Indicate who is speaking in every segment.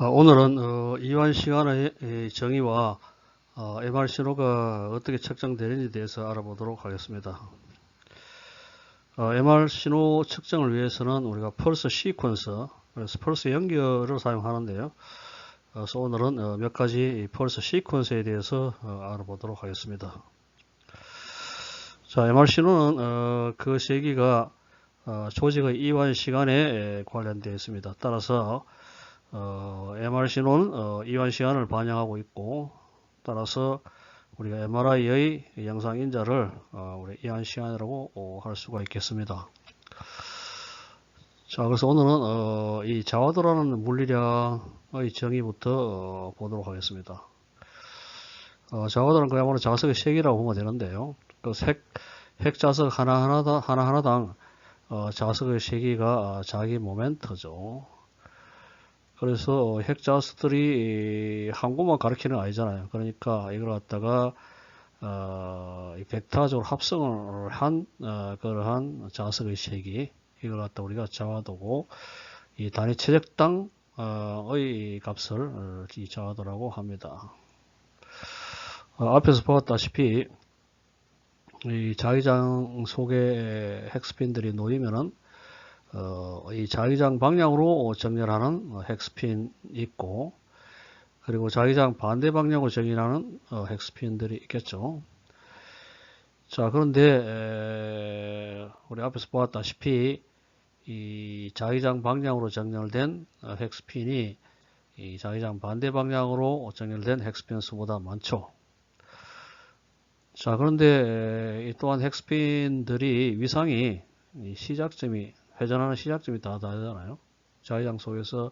Speaker 1: 오늘은 이완 시간의 정의와 MR 신호가 어떻게 측정되는지에 대해서 알아보도록 하겠습니다. MR 신호 측정을 위해서는 우리가 펄스 시퀀서, 그래서 펄스 연결을 사용하는데요. 그래서 오늘은 몇 가지 펄스 시퀀서에 대해서 알아보도록 하겠습니다. 자, MR 신호는 그 세기가 조직의 이완 시간에 관련되어 있습니다. 따라서 MR 신호는 이완 시간을 반영하고 있고, 따라서 우리가 MRI의 영상 인자를 우리 이완 시간이라고 할 수가 있겠습니다. 자, 그래서 오늘은 이 자와도라는 물리량의 정의부터 보도록 하겠습니다. 자와도는 그야말로 자석의 세기라고 보면 되는데요. 그 핵자석 하나하나당 자석의 세기가 자기 모멘트죠. 그래서 핵자석들이 한 곳만 가리키는 거 아니잖아요. 그러니까 이걸 갖다가 벡터적으로 합성을 한 그러한 자석의 세기, 이걸 갖다 우리가 자와도고, 이 단위 체적당의 값을 이 자와도라고 합니다. 앞에서 보았다시피 이 자기장 속에 핵스핀들이 놓이면은 이 자기장 방향으로 정렬하는 핵스핀이 있고, 그리고 자기장 반대 방향으로 정렬하는 핵스핀들이 있겠죠. 자, 그런데 우리 앞에서 보았다시피 이 자기장 방향으로 정렬된 핵스핀이 이 자기장 반대 방향으로 정렬된 핵스핀 수보다 많죠. 자, 그런데 또한 핵스핀들이 위상이 시작점이, 회전하는 시작점이 다 다르잖아요. 자기장 속에서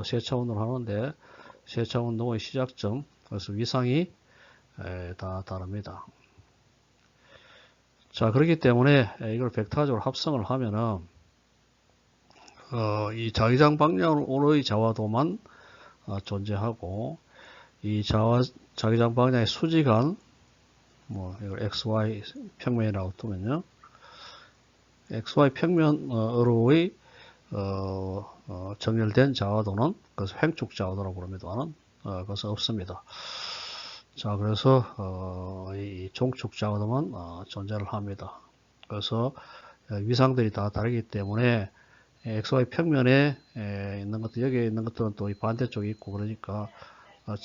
Speaker 1: 세차 운동을 하는데 세차 운동의 시작점, 그래서 위상이 다 다릅니다. 자, 그렇기 때문에 이걸 벡터적으로 합성을 하면은 이 자기장 방향으로의 자와도만 존재하고, 이 자기장 방향의 수직한 이걸 XY 평면이라고 두면요, XY 평면으로의 정렬된 자와도는, 그래서 횡축 자와도라고 부릅니다만, 그것은 없습니다. 자, 그래서 이 종축 자와도만 존재를 합니다. 그래서 위상들이 다 다르기 때문에 XY 평면에 있는 것들, 여기에 있는 것들은 또 이 반대쪽에 있고, 그러니까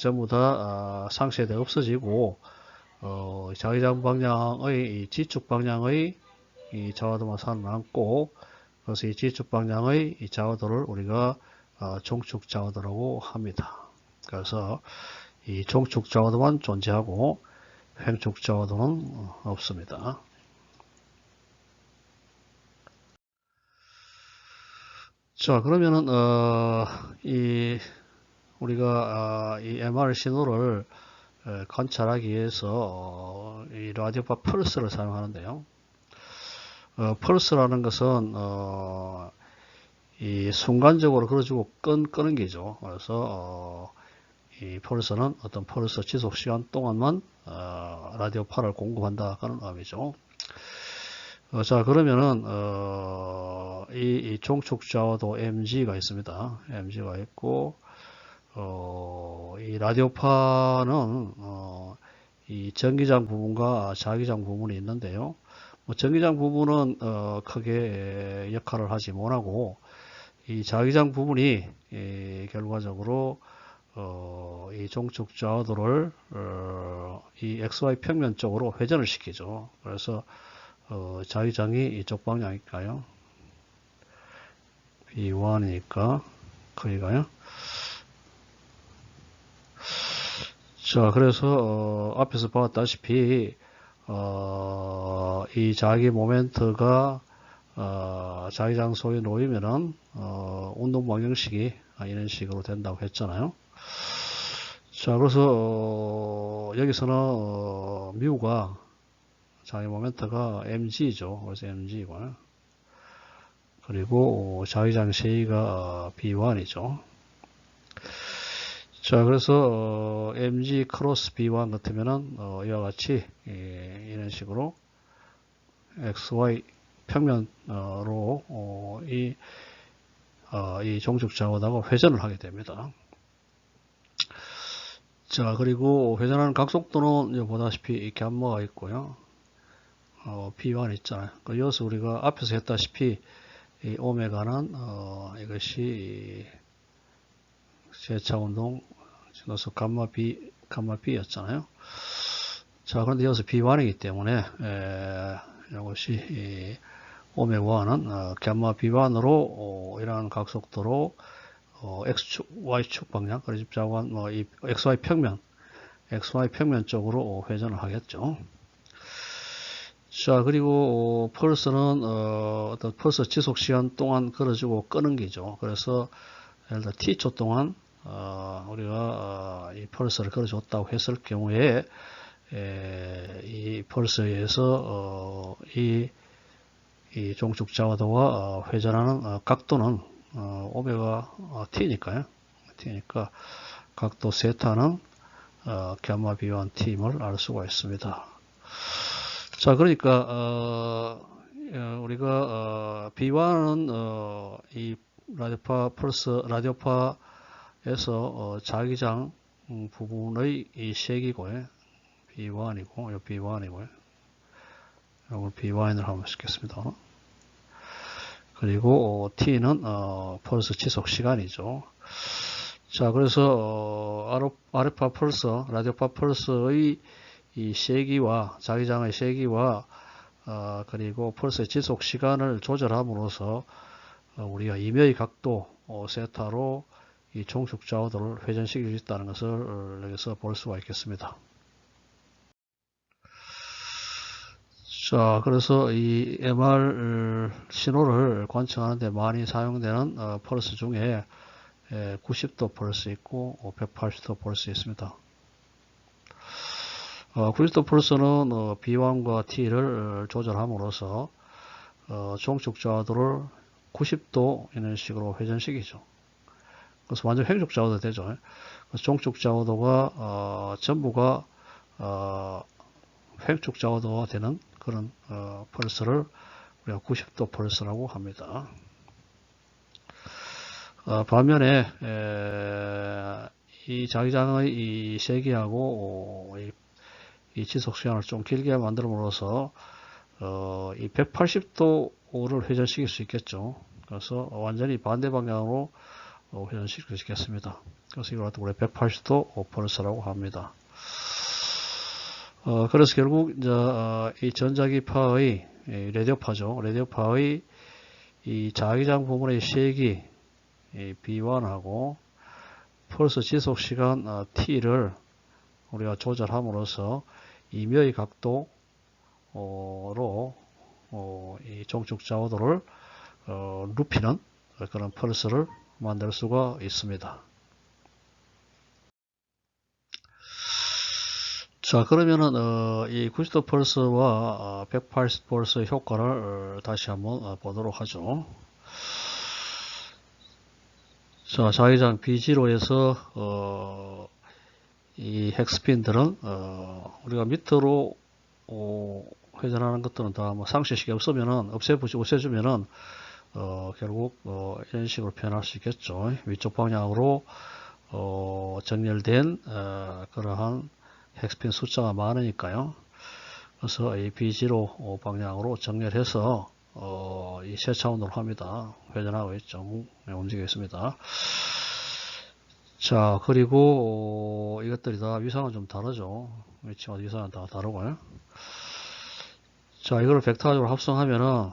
Speaker 1: 전부 다 상쇄돼 없어지고, 자기장 방향의 지축 방향의 이 자와도만 살아남고, 그래서 이 지축 방향의 이 자와도를 우리가 종축 자와도라고 합니다. 그래서 이 종축 자와도만 존재하고 횡축 자와도는 없습니다. 자, 그러면은 우리가 이 MR 신호를 관찰하기 위해서 이 라디오파 펄스를 사용하는데요. 펄스라는 것은 이 순간적으로 걸어주고 끄는 게죠. 그래서 이 펄스는 어떤 펄스 지속 시간 동안만 라디오파를 공급한다 하는 의미죠. 자, 그러면은 이 종축 자와도 MG가 있습니다. MG가 있고, 이 라디오파는 이 전기장 부분과 자기장 부분이 있는데요. 전기장 부분은 크게 역할을 하지 못하고, 이 자기장 부분이 결과적으로 이 종축 자와도를 이 XY 평면 쪽으로 회전을 시키죠. 그래서 자기장이 이쪽 방향일까요? B1이니까 거기가요. 자, 그래서 앞에서 봤다시피 이 자기 모멘트가 자기장 속에 놓이면은 운동 방정식이 이런 식으로 된다고 했잖아요. 자, 그래서 여기서는 뮤가 자기 모멘트가 mg죠. 그래서 mg고, 그리고 자기장 세기가 b1이죠. 자, 그래서 mg 크로스 b1 같으면은 이와 같이 이런 식으로 xy 평면으로 이 종축 자와도하고 회전을 하게 됩니다. 자, 그리고 회전하는 각속도는 여기 보다시피 이 감마가 있고요. P1 있잖아요. 이어서 우리가 앞에서 했다시피 이 오메가는 이것이 세차 운동 그래서 감마 B였잖아요. 자, 그런데 여기서 B1이기 때문에 이것이 오메가는 감마 B1으로 이러한 각속도로 X축, Y축 방향, 그래서 자관 이 XY 평면 쪽으로 회전을 하겠죠. 자, 그리고 펄스는 어떤 펄스 지속 시간 동안 걸어주고 끄는 기죠. 그래서 예를 들어 T초 동안 우리가 이 펄스를 걸어줬다고 했을 경우에 이 펄스에 의해서 이 종축 자와도가 회전하는 각도는 오메가 T니까요. T니까 각도 세타는 감마 B1 T임을 알 수가 있습니다. 자, 그러니까 우리가 B1은 이 라디오파 펄스 라디오파에서 자기장 부분의 이 색이고요. B1이고, 요 B1이고요. 이걸 B1을 하면 쓰겠습니다. 그리고 T는 펄스 지속 시간이죠. 자, 그래서 알파 펄스, 라디오파 펄스의 이 세기와 자기장의 세기와 그리고 펄스의 지속 시간을 조절함으로써 우리가 임의의 각도 세타로 이 종축 자오도를 회전시킬 수 있다는 것을 여기서 볼 수가 있겠습니다. 자, 그래서 이 MR 신호를 관측하는 데 많이 사용되는 펄스 중에 90도 펄스 있고 180도 펄스 있습니다. 90도 펄스는 B1과 T를 조절함으로써 종축 자오도를 90도 이런 식으로 회전시키죠. 그래서 완전 횡축 자오도 되죠. 그래서 종축 자오도가 전부가 횡축 자오도가 되는 그런 펄스를 우리가 90도 펄스라고 합니다. 반면에 이 자기장의 이 세기하고 이 지속 시간을 좀 길게 만들므로써 이 180도를 회전시킬 수 있겠죠. 그래서 완전히 반대 방향으로 회전시킬 수 있겠습니다. 그래서 이걸 우리 180도 펄스라고 합니다. 그래서 결국 이제 이 전자기파의 라디오파죠. 라디오파의 이 자기장 부분의 세기 B1하고 펄스 지속 시간 T를 우리가 조절함으로써 임의의 각도로 이 종축 자오도를 눕히는 그런 펄스를 만들 수가 있습니다. 자, 그러면은 이 90도 펄스와 180 펄스의 효과를 다시 한번 보도록 하죠. 자, 자기장 B0에서 이 핵스핀들은 우리가 밑으로 회전하는 것들은 다 뭐 상쇄식이 없으면은 없애주면은 결국 이런 식으로 표현할 수 있겠죠. 위쪽 방향으로 정렬된 그러한 핵스핀 숫자가 많으니까요. 그래서 이 B0 방향으로 정렬해서 이 세차 운동을 합니다. 회전하고 있죠. 움직이고 있습니다. 자, 그리고 이것들이 다 위상은 좀 다르죠. 위치와 위상은 다 다르고요. 자, 이걸 벡터적으로 합성하면은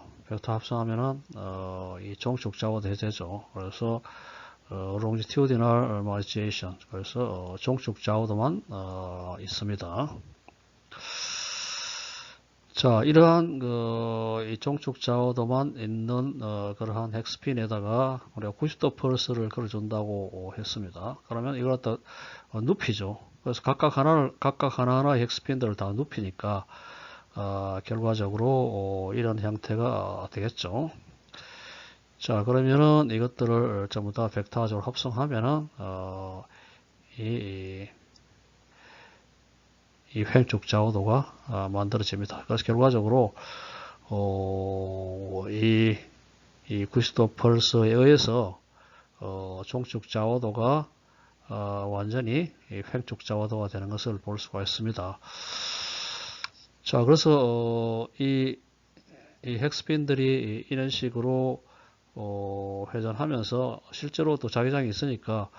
Speaker 1: 이 종축 자오도 되죠. 그래서 longitudinal margination, 그래서 종축 자오도만 있습니다. 자, 이러한 이 종축 자오도만 있는 그러한 핵스핀에다가 우리가 90도 펄스를 걸어준다고 했습니다. 그러면 이걸 갖다 눕히죠. 그래서 각각 하나하나의 핵스핀들을 다 눕히니까 결과적으로 이런 형태가 되겠죠. 자, 그러면은 이것들을 전부 다 벡터적으로 합성하면은 이 횡축 자오도가 만들어집니다. 그래서 결과적으로 이 90도 펄스에 의해서 종축 자오도가 완전히 횡촉자화도가 되는 것을 볼 수가 있습니다. 자, 그래서 이 핵스핀들이 이런 식으로 회전하면서 실제로 또 자기장이 있으니까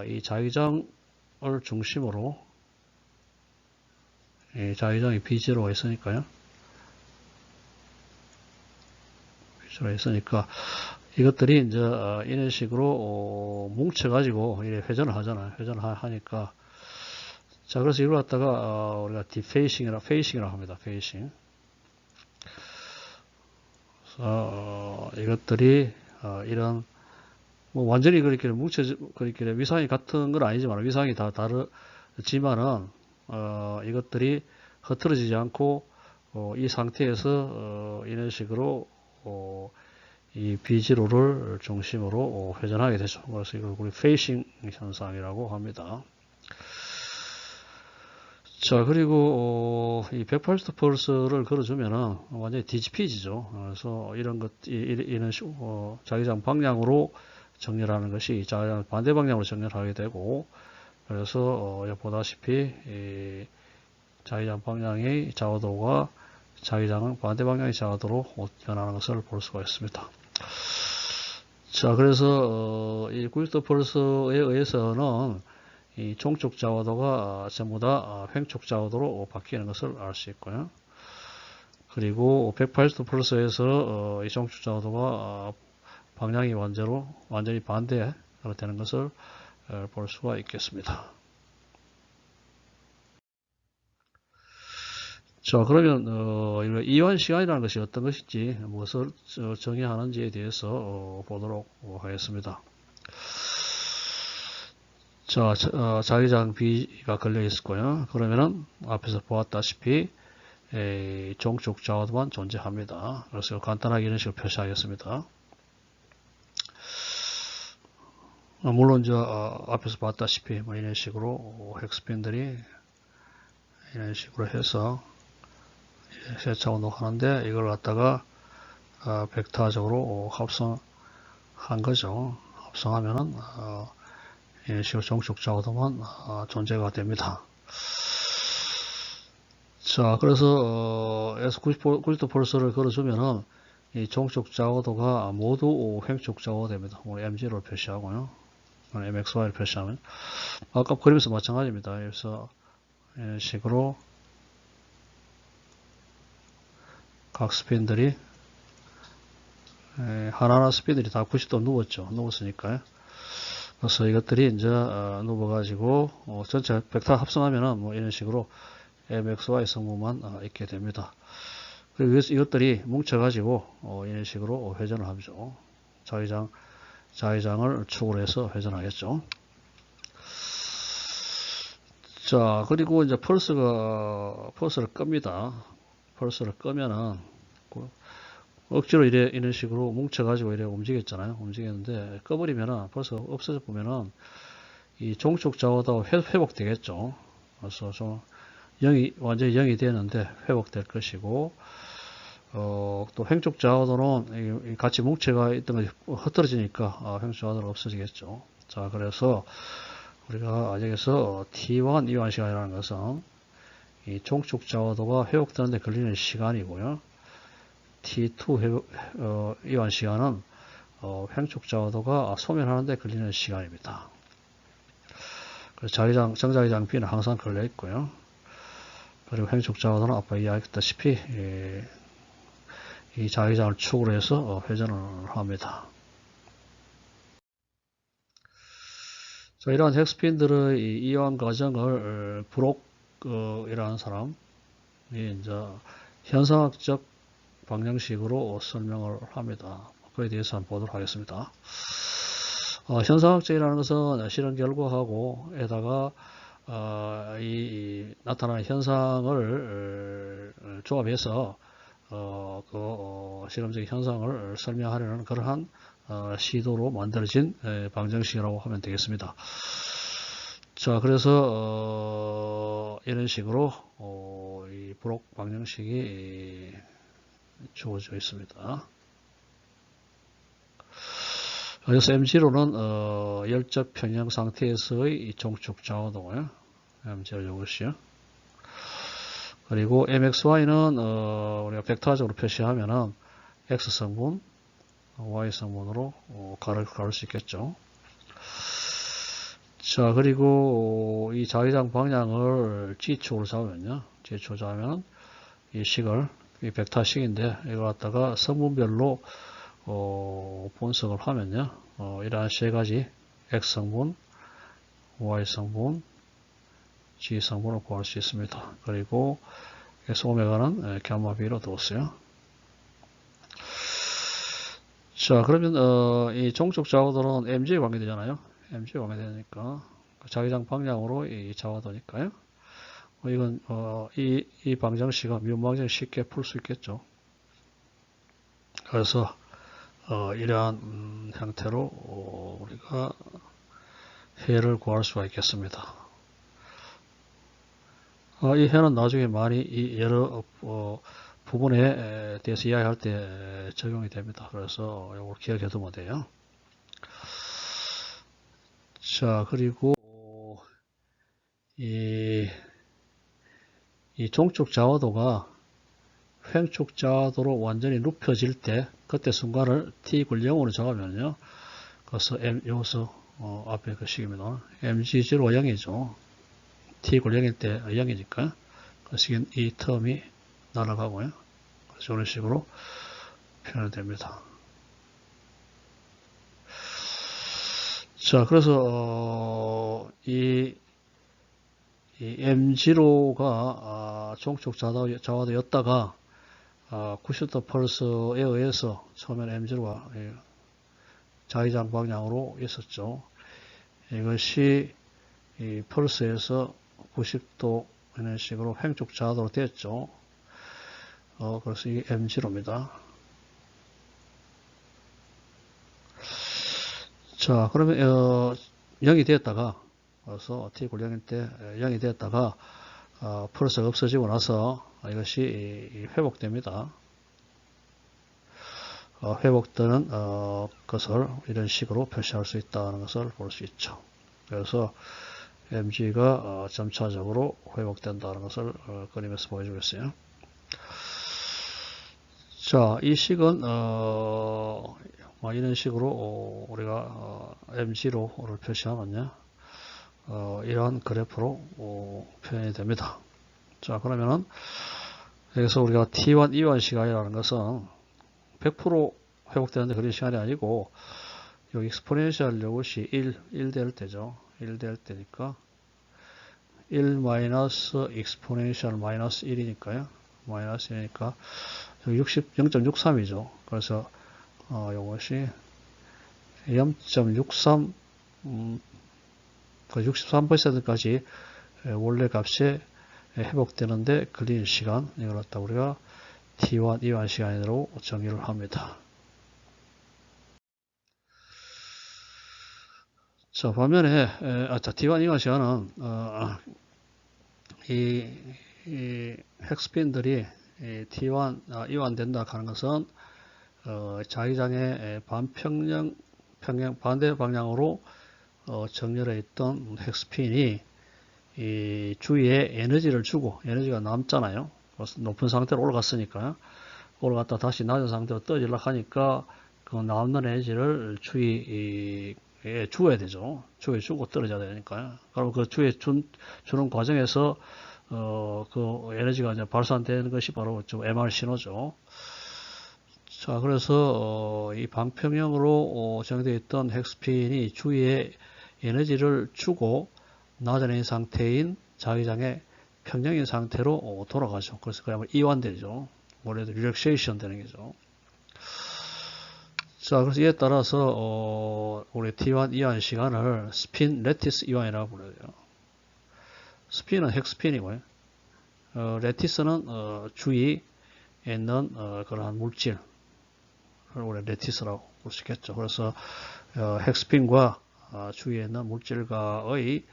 Speaker 1: 이 자기장을 중심으로 자기장이 B0가 있으니까요. B0가 있으니까 이것들이 이제 이런 식으로 뭉쳐가지고 이렇게 회전을 하잖아요. 회전을 하니까 자, 그래서 이걸 갖다가 우리가 페이싱이라고 합니다. 페이싱. 그래서 이것들이 이런 뭐 완전히 그렇게 그렇게 위상이 같은 건 아니지만 위상이 다 다르지만은 이것들이 흐트러지지 않고 이 상태에서 이런 식으로 이 비지로를 중심으로 회전하게 되죠. 그래서 이걸 우리 페이싱 현상이라고 합니다. 자, 그리고 이 180도 펄스를 걸어주면은 완전히 뒤집히지죠. 그래서 이런 것, 이런 자기장 방향으로 정렬하는 것이 자기장 반대 방향으로 정렬하게 되고, 그래서 보다시피 이 자기장 방향의 좌우도가 자기장은 반대 방향의 좌우도로 변하는 것을 볼 수가 있습니다. 자, 그래서 이 90도 펄스에 의해서는 이 종축 좌우도가 전부 다 횡축 좌우도로 바뀌는 것을 알 수 있고요. 그리고 180도 펄스에서 이 종축 좌우도가 방향이 완전히 반대로 되는 것을 볼 수가 있겠습니다. 자, 그러면 이완 시간이라는 것이 어떤 것인지 무엇을 정의하는지에 대해서 보도록 하겠습니다. 자, 자기장 B가 걸려 있었고요. 그러면은 앞에서 보았다시피 종축 좌우도만 존재합니다. 그래서 간단하게 이런 식으로 표시하겠습니다. 물론 앞에서 봤다시피 뭐 이런 식으로 핵스핀들이 이런 식으로 해서 세차 운동하는데 이걸 갖다가 벡터적으로 합성한 거죠. 합성하면은 이런 식으로 종축 좌우도만 존재가 됩니다. 자, 그래서 S90도 펄스를 걸어주면은 이 종축 좌우도가 모두 횡축 좌우가 됩니다. 오늘 M0를 표시하고요. MXY를 표시하면 아까 그림에서 마찬가지입니다. 그래서 이런 식으로 각 스핀들이 하나하나 스핀들이 다 90도 누웠으니까요. 그래서 이것들이 이제 누워가지고 전체 벡터 합성하면은 뭐 이런 식으로 MXY 성분만 있게 됩니다. 그리고 이것들이 뭉쳐가지고 이런 식으로 회전을 하죠. 자기장을 축으로 해서 회전하겠죠. 자, 그리고 이제 펄스를 끕니다. 펄스를 끄면은 억지로 이런 식으로 뭉쳐가지고 이래 움직였잖아요. 움직였는데 꺼버리면은 벌써 없어져 보면은 이 종축 좌우도 회복되겠죠. 그래서 완전히 0이 되는데 회복될 것이고 또 횡축 좌우도는 같이 뭉쳐가 있던 것이 흩어지니까 횡축 좌우도는 없어지겠죠. 자, 그래서 우리가 여기서 T1 이완 시간이라는 것은 이 종축 좌우도가 회복되는데 걸리는 시간이고요. T2 이완 시간은 횡축 좌우도가 소멸하는데 걸리는 시간입니다. 그래서 정자기장 B는 항상 걸려 있고요. 그리고 횡축 좌우도는 아까 이야기했다시피 이 자기장을 축으로 해서 회전을 합니다. 자, 이러한 핵스핀들의 이완 과정을 브록이라는 사람이 이제 현상학적 방정식으로 설명을 합니다. 그에 대해서 한번 보도록 하겠습니다. 현상학적이라는 것은 실험 결과하고 에다가 이 나타나는 현상을 조합해서 실험적 현상을 설명하려는 그러한 시도로 만들어진 방정식이라고 하면 되겠습니다. 자, 그래서 이런 식으로 이 브록 방정식이 주어져 있습니다. 그래서 M0는 열적 평형 상태에서의 이 종축 좌우동을 M0 이것이요. 그리고 MXY는 우리가 벡터적으로 표시하면은 X성분, Y성분으로 가를 수 있겠죠. 자, 그리고 이 자기장 방향을 G축으로 잡으면요. G축으로 잡으면 이 식을, 이 벡터식인데, 이걸 갖다가 성분별로, 분석을 하면요. 이러한 세 가지, X성분, Y성분, G성분을 구할 수 있습니다. 그리고 S 오메가는 감마 B로 두었어요. 자, 그러면, 이 종축 좌우도는 MG에 관계되잖아요. MG에 관계되니까, 자기장 방향으로 이 좌우도니까요. 이건, 이 방정식은 미분 방정식 쉽게 풀 수 있겠죠. 그래서, 이러한 형태로, 우리가 해를 구할 수가 있겠습니다. 이 해는 나중에 많이 이 여러, 부분에 대해서 이야기할 때 적용이 됩니다. 그래서 이걸 기억해 두면 돼요. 자, 그리고 이 종축 좌우도가 횡축 좌우도로 완전히 눕혀질 때 그때 순간을 t = 0으로 잡으면요. 그래서 여기서 앞에 그 식입니다. mg0 0이죠. t = 0일 때 0이니까 그래서 이 텀이 날아가고요. 그래서 이런 식으로 표현됩니다. 자, 그래서 이 M0가 종축 좌우도였다가 90도 펄스에 의해서 처음엔 M0가 자기장 방향으로 있었죠. 이것이 이 펄스에서 90도 이런 식으로 횡축 좌우도로 됐죠. 그래서 이게 M0입니다. 자, 그러면 0이 됐다가 그래서 t = 0일 때 0이 됐다가 펄스가 없어지고 나서 이것이 회복됩니다. 회복되는 것을 이런 식으로 표시할 수 있다는 것을 볼 수 있죠. 그래서 mg가 점차적으로 회복된다는 것을 그림에서 보여주겠어요. 자, 이 식은 이런 식으로 우리가 m0를 표시하면요. 이러한 그래프로 표현이 됩니다. 자, 그러면은 여기서 우리가 t1, e1 시간이라는 것은 100% 회복되는데 그런 시간이 아니고 여기 exponential 이것이 1 될 때죠. 1 될 때니까 1 마이너스 exponential 마이너스 1이니까요. 마이너스 1이니까 0.63이죠. 그래서 이것이 0.63 63%까지 원래 값에 회복되는데 걸리는 시간, 이걸 갖다 우리가 T1, E1 시간으로 정의를 합니다. 자, 반면에, T1, E1 시간은, 이 핵스핀들이 T1, E1 된다 하는 것은, 자기장의 반대 방향으로 정렬해 있던 핵스핀이 이 주위에 에너지를 주고 에너지가 남잖아요. 높은 상태로 올라갔으니까 올라갔다 다시 낮은 상태로 떨어지려고 하니까 그 남는 에너지를 주위에 주어야 되죠. 주위에 주고 떨어져야 되니까요. 그럼 그 주위에 주는 과정에서 그 에너지가 이제 발산되는 것이 바로 좀 MR 신호죠. 자, 그래서 이 방평형으로 정되어 있던 핵스핀이 주위에 에너지를 주고 낮은 상태인 자기장의 평형인 상태로 돌아가죠. 그래서 그야말로 이완되죠. 원래도 릴렉세이션 되는 거죠. 자, 그래서 이에 따라서 우리 T1 이완 시간을 스핀 레티스 이완이라고 불러요. 스핀은 핵스핀이고요. 레티스는 주위에 있는 그러한 물질, 우리 레티스라고 볼 수 있겠죠. 그래서 핵스핀과 주위에 있는 물질과의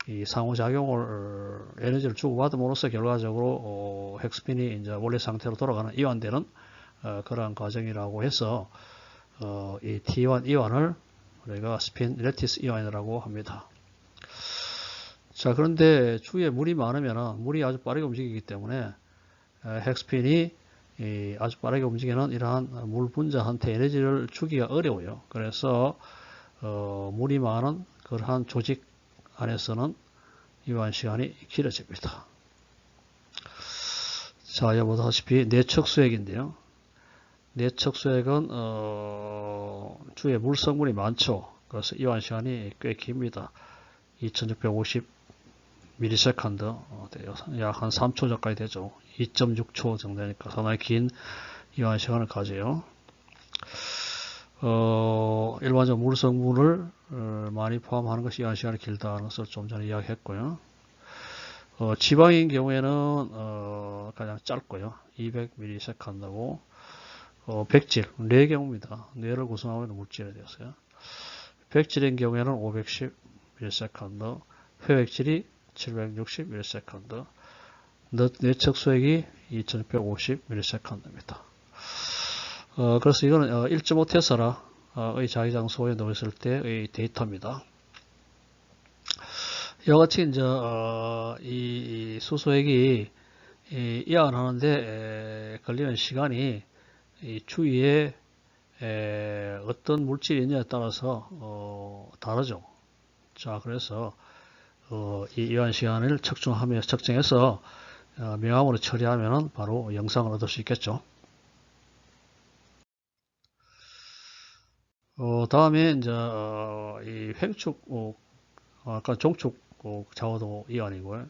Speaker 1: 이 상호작용을 에너지를 주고받음으로써 결과적으로 핵스핀이 이제 원래 상태로 돌아가는 이완되는 그러한 과정이라고 해서 이 T1 이완을 우리가 스핀 레티스 이온이라고 합니다. 자, 그런데 주위에 물이 많으면 물이 아주 빠르게 움직이기 때문에 핵스핀이 아주 빠르게 움직이는 이러한 물 분자한테 에너지를 주기가 어려워요. 그래서 물이 많은 그러한 조직 안에서는 이완 시간이 길어집니다. 자, 여기 보다시피 내척수액인데요. 내척수액은 주위에 물 성분이 많죠. 그래서 이완 시간이 꽤 깁니다. 2650ms 약 한 3초 전까지 되죠. 2.6초 정도 되니까 상당히 긴 이완 시간을 가져요. 일반적으로 물 성분을 많이 포함하는 것이 이완 시간이 길다는 것을 좀 전에 이야기했고요. 지방인 경우에는 가장 짧고요. 200ms고 백질, 뇌의 경우입니다. 뇌를 구성하고 있는 물질에 대해서요. 백질인 경우에는 510ms, 회백질이 760ms, 내척수액이 2650ms입니다. 그래서 이거는 1.5테슬라의 자기장소에 넣었을 때의 데이터입니다. 이와 같이 이제 이 수소액이 이완하는데 걸리는 시간이 이 주위에 어떤 물질이 있냐에 따라서 다르죠. 자, 그래서 이 이완 시간을 측정해서 명암으로 처리하면 바로 영상을 얻을 수 있겠죠. 다음에 이제 이 횡축 아까 종축 자화도 이완이고요.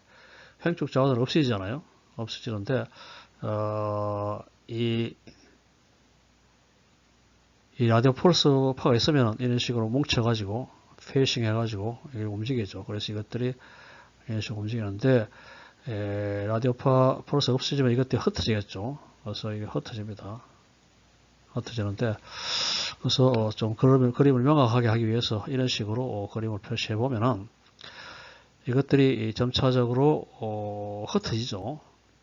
Speaker 1: 횡축 자화도는 없어지잖아요. 없어지는데 이 라디오 폴스파가 있으면 이런 식으로 뭉쳐가지고 페이싱 해가지고 움직이죠. 그래서 이것들이 이런 식으로 움직이는데 라디오파 폴스가 없어지면 이것들이 흩어지겠죠. 그래서 이게 흩어집니다. 흩어지는데 그래서 좀 그림을 명확하게 하기 위해서 이런 식으로 그림을 표시해 보면은 이것들이 점차적으로 흩어지죠.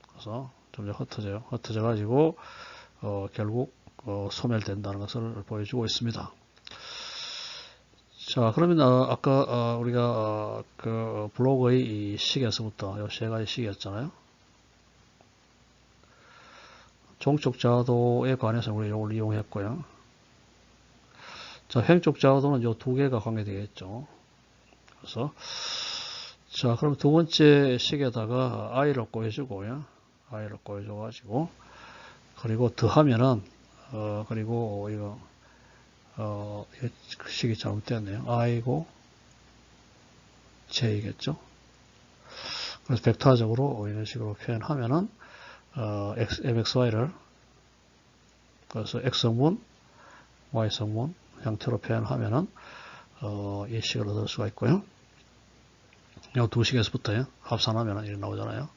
Speaker 1: 그래서 점점 흩어져요. 흩어져 가지고 결국 소멸된다는 것을 보여주고 있습니다. 자, 그러면 아까 우리가 그 블록의 이 식에서부터 이 세 가지 식이었잖아요. 종축 자화도에 관해서 우리 이걸 이용했고요. 자, 횡축 자화도는 이 두 개가 관계되겠죠. 그래서 자, 그럼 두 번째 식에다가 i를 꽂아주고요. i를 꽂아줘가지고 그리고 더하면은 그리고 이거 식이 잘못됐네요. i고 j겠죠. 그래서 벡터적으로 이런 식으로 표현하면은 mxy를 그래서 x성분, y성분 형태로 표현하면은 이 식을 얻을 수가 있고요. 이 두 식에서부터요. 합산하면 이렇게 나오잖아요.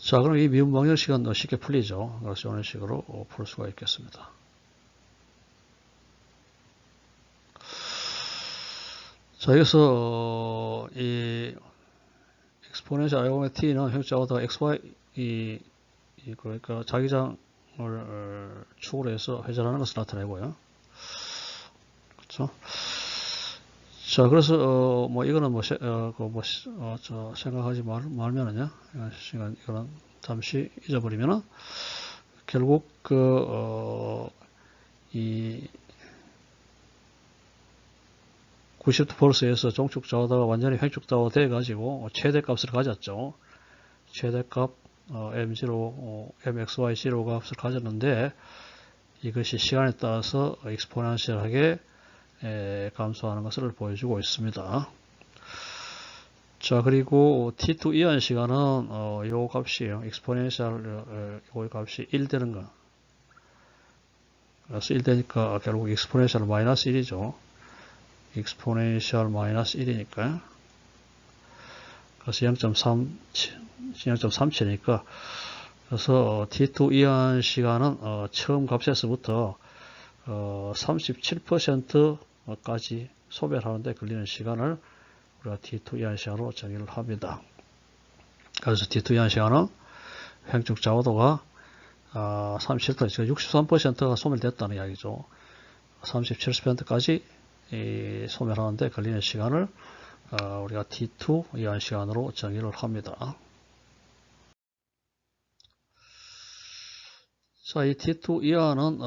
Speaker 1: 자, 그럼 이 미분 방정식은 쉽게 풀리죠. 그래서 이런 식으로 풀 수가 있겠습니다. 자, 여기서 이 exponential i오메가 t는 횡자하다가 xy 그러니까 자기장을 축으로 해서 회전하는 것을 나타내고요. 그렇죠? 자, 그래서 뭐 이거는 생각하지 말면은요. 이거는 잠시 잊어버리면은 결국 이 90도 폴스에서 종축 자화도가 완전히 횡축 자화도 돼 가지고 최대값을 가졌죠. 최대값 m0, mxy0 값을 가졌는데 이것이 시간에 따라서 익스포넨셜하게 감소하는 것을 보여주고 있습니다. 자, 그리고 t2 이완 시간은 요 값이에요. 익스포넨셜 요 값이 1 되는 거. 그래서 1 되니까 결국 익스포넨셜 마이너스 1이죠. 익스포넨셜 마이너스 1이니까. 그래서 0.37이니까. 그래서 t2 이완 시간은 처음 값에서부터 37%까지 소멸하는데 걸리는 시간을 우리가 t2 이한 시간으로 정의를 합니다. 그래서 t2 이한 시간은 횡축 자화도가 37%, 63%가 소멸됐다는 이야기죠. 37%까지 소멸하는데 걸리는 시간을 우리가 T2 이한 시간으로 정의를 합니다. 자, 이 T2 이하는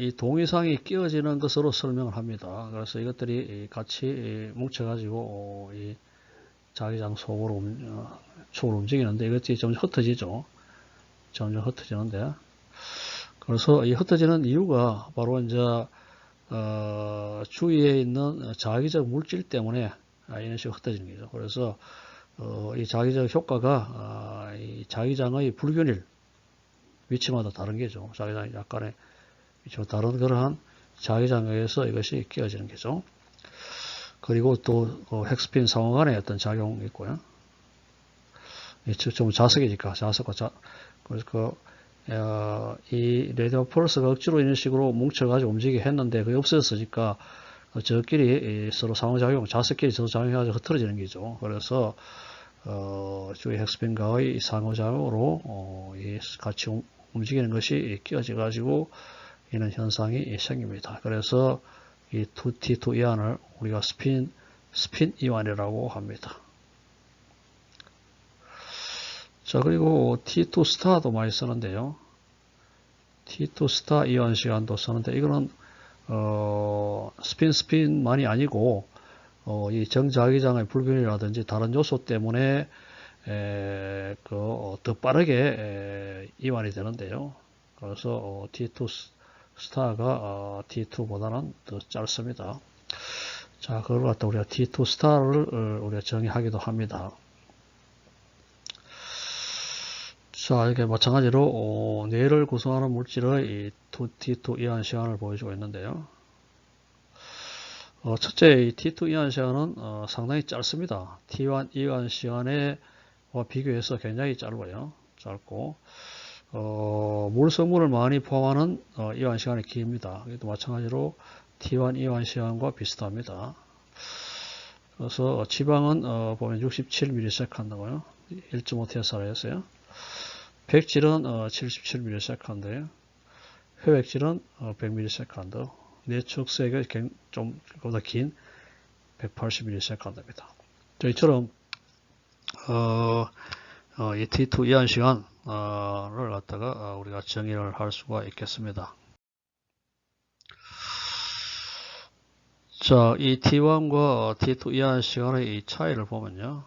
Speaker 1: 이 동위상이 끼어지는 것으로 설명을 합니다. 그래서 이것들이 같이 뭉쳐가지고 이 자기장 속으로 축을 움직이는데 이것이 점점 흩어지죠. 점점 흩어지는데 그래서 이 흩어지는 이유가 바로 이제 주위에 있는 자기적 물질 때문에 이런 식으로 흩어지는 거죠. 그래서 이 자기적 효과가 이 자기장의 불균일 위치마다 다른 게죠. 자기장이 약간의 위치가 다른 그러한 자기장에 의해서 이것이 끼어지는 게죠. 그리고 또 핵스핀 상호 간의 어떤 작용이 있고요. 좀 자석이니까 자석과 그래서 이 레디오 펄스가 억지로 이런 식으로 뭉쳐가지고 움직이게 했는데 그게 없어졌으니까 저끼리 서로 상호작용, 자석끼리 서로 작용해가지고 흐트러지는 거죠. 그래서 주위 핵스핀과의 상호작용으로 같이 움직이는 것이 끼어져 가지고 이런 현상이 생깁니다. 그래서 이 T2 이완을 우리가 스핀 이완이라고 합니다. 자, 그리고 T2 스타도 많이 쓰는데요. T2 스타 이완 시간도 쓰는데 이거는 스핀만이 아니고 이 정자기장의 불균이라든지 다른 요소 때문에 더 빠르게 이완이 되는데요. 그래서 T2 스타가 T2보다는 더 짧습니다. 자, 그걸 갖다 우리가 T2 스타를 우리가 정의하기도 합니다. 자, 이렇게 마찬가지로 뇌를 구성하는 물질의 이 T2 이완 시간을 보여주고 있는데요. 첫째, 이 T2 이완 시간은 상당히 짧습니다. T1 이완 시간에 비교해서 굉장히 짧아요. 짧고 물 성분을 많이 포함하는 이완 시간이 깁니다. 이것도 마찬가지로 T1 이완 시간과 비슷합니다. 그래서 지방은 보면 67ms고요. 1.5T사라였어요. 백질은 77ms인데요. 회백질은 100ms. 내축색이 좀 보다 긴 180ms입니다. 저희처럼 이 T2 이완 시간을 갖다가 우리가 정의를 할 수가 있겠습니다. 자, 이 T1과 T2 이완 시간의 이 차이를 보면요.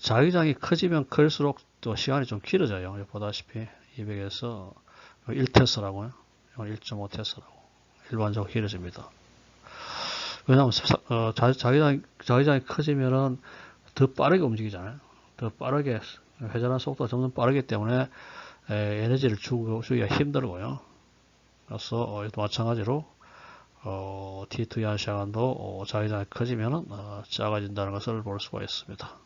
Speaker 1: 자기장이 커지면 클수록 또 시간이 좀 길어져요. 보다시피 200에서 1테스라고요. 1.5테스라고 일반적으로 길어집니다. 왜냐하면 자기장이 커지면은 더 빠르게 움직이잖아요. 더 빠르게 회전하는 속도가 점점 빠르기 때문에 에너지를 주기가 힘들고요. 그래서 마찬가지로 T2 이한 시간도 자기장이 커지면은 작아진다는 것을 볼 수가 있습니다.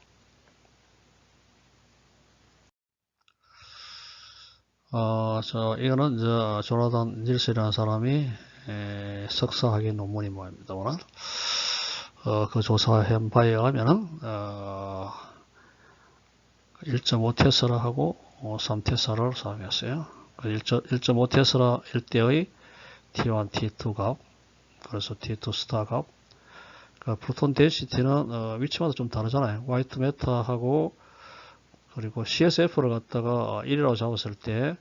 Speaker 1: 이거는 조나단 닐슨이라는 사람이 석사학위 논문이 모입니다만 그 조사한 바에 의하면은 1.5테슬라하고 3테슬라를 사용했어요. 1.5테슬라 1대의 T1, T2 값, 그래서 T2 스타 값. 프로톤 덴시티는 위치마다 좀 다르잖아요. 화이트 매터하고 그리고 CSF를 갖다가 1이라고 잡았을 때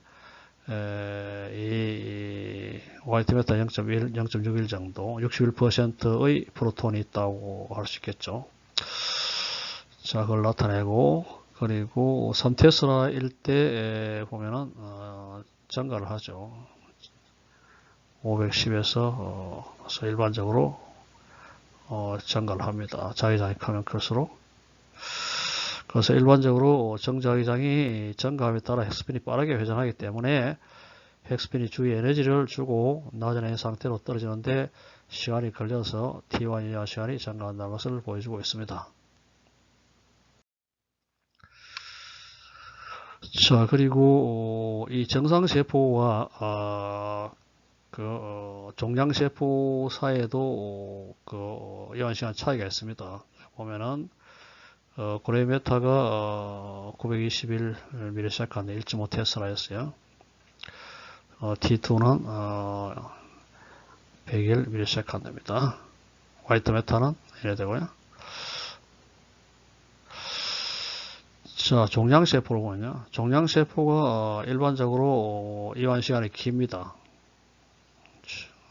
Speaker 1: 이 화이트 매터 0.1, 0.61 정도, 61%의 프로톤이 있다고 할 수 있겠죠. 자, 그걸 나타내고, 그리고 3테슬라일 때 보면은 증가를 하죠. 510에서 일반적으로 증가를 합니다. 자기장이 크면 클수록. 그래서 일반적으로 정자기장이 증가함에 따라 핵스핀이 빠르게 회전하기 때문에 핵스핀이 주위에 에너지를 주고 낮은 상태로 떨어지는데 시간이 걸려서 T1 이하 시간이 증가한다는 것을 보여주고 있습니다. 자, 그리고 이 정상세포와 종양세포 사이에도 이완 시간 차이가 있습니다. 보면은 고레메타가 921ms 1.5테슬라였어요. T2는 101ms입니다. 화이트 메타는 이래 되고요. 자, 종양세포로군요. 종양세포가 일반적으로 이완 시간이 깁니다.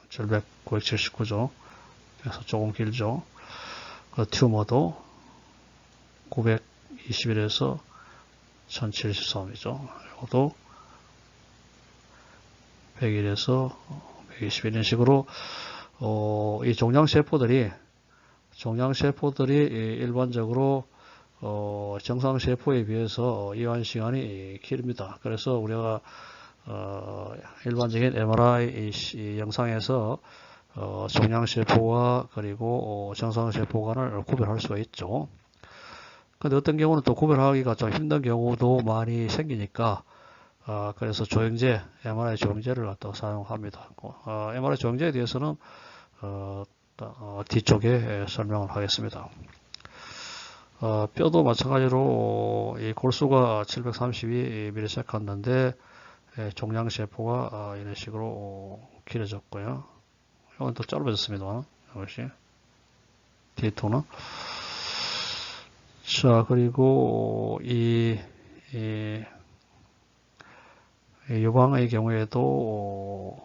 Speaker 1: 절벽 979조. 그래서 조금 길죠. 그 튜머도 921에서 1073이죠. 이것도 101에서 120 이런 식으로 이 종양세포들이 일반적으로 정상세포에 비해서 이완 시간이 길입니다. 그래서 우리가 일반적인 MRI 영상에서 종양세포와 그리고 정상세포 간을 구별할 수가 있죠. 근데 어떤 경우는 또 구별하기가 좀 힘든 경우도 많이 생기니까 그래서 조영제, MRI 조영제를 갖다가 사용합니다. MRI 조영제에 대해서는 뒤쪽에 설명을 하겠습니다. 뼈도 마찬가지로 이 골수가 732mm 갔는데 종양세포가 이런 식으로 길어졌고요. 이건 또 짧아졌습니다. 이것이 D2는. 자, 그리고 이 유방의 경우에도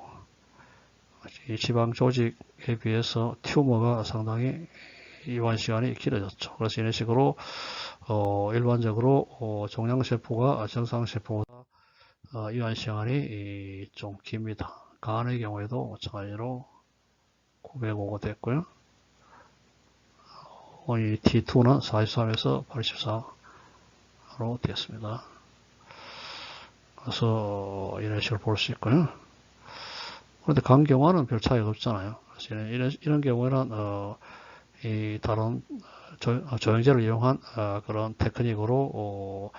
Speaker 1: 이 지방 조직에 비해서 튜머가 상당히 이완 시간이 길어졌죠. 그래서 이런 식으로 일반적으로 종양세포가 정상세포보다 이완 시간이 좀 깁니다. 간의 경우에도 마찬가지로 905가 됐고요. 이 T2는 43에서 84로 됐습니다. 그래서 이런 식으로 볼 수 있고요. 그런데 간 경화는 별 차이가 없잖아요. 그래서 이런 경우에는 이 다른 조영제를 이용한 그런 테크닉으로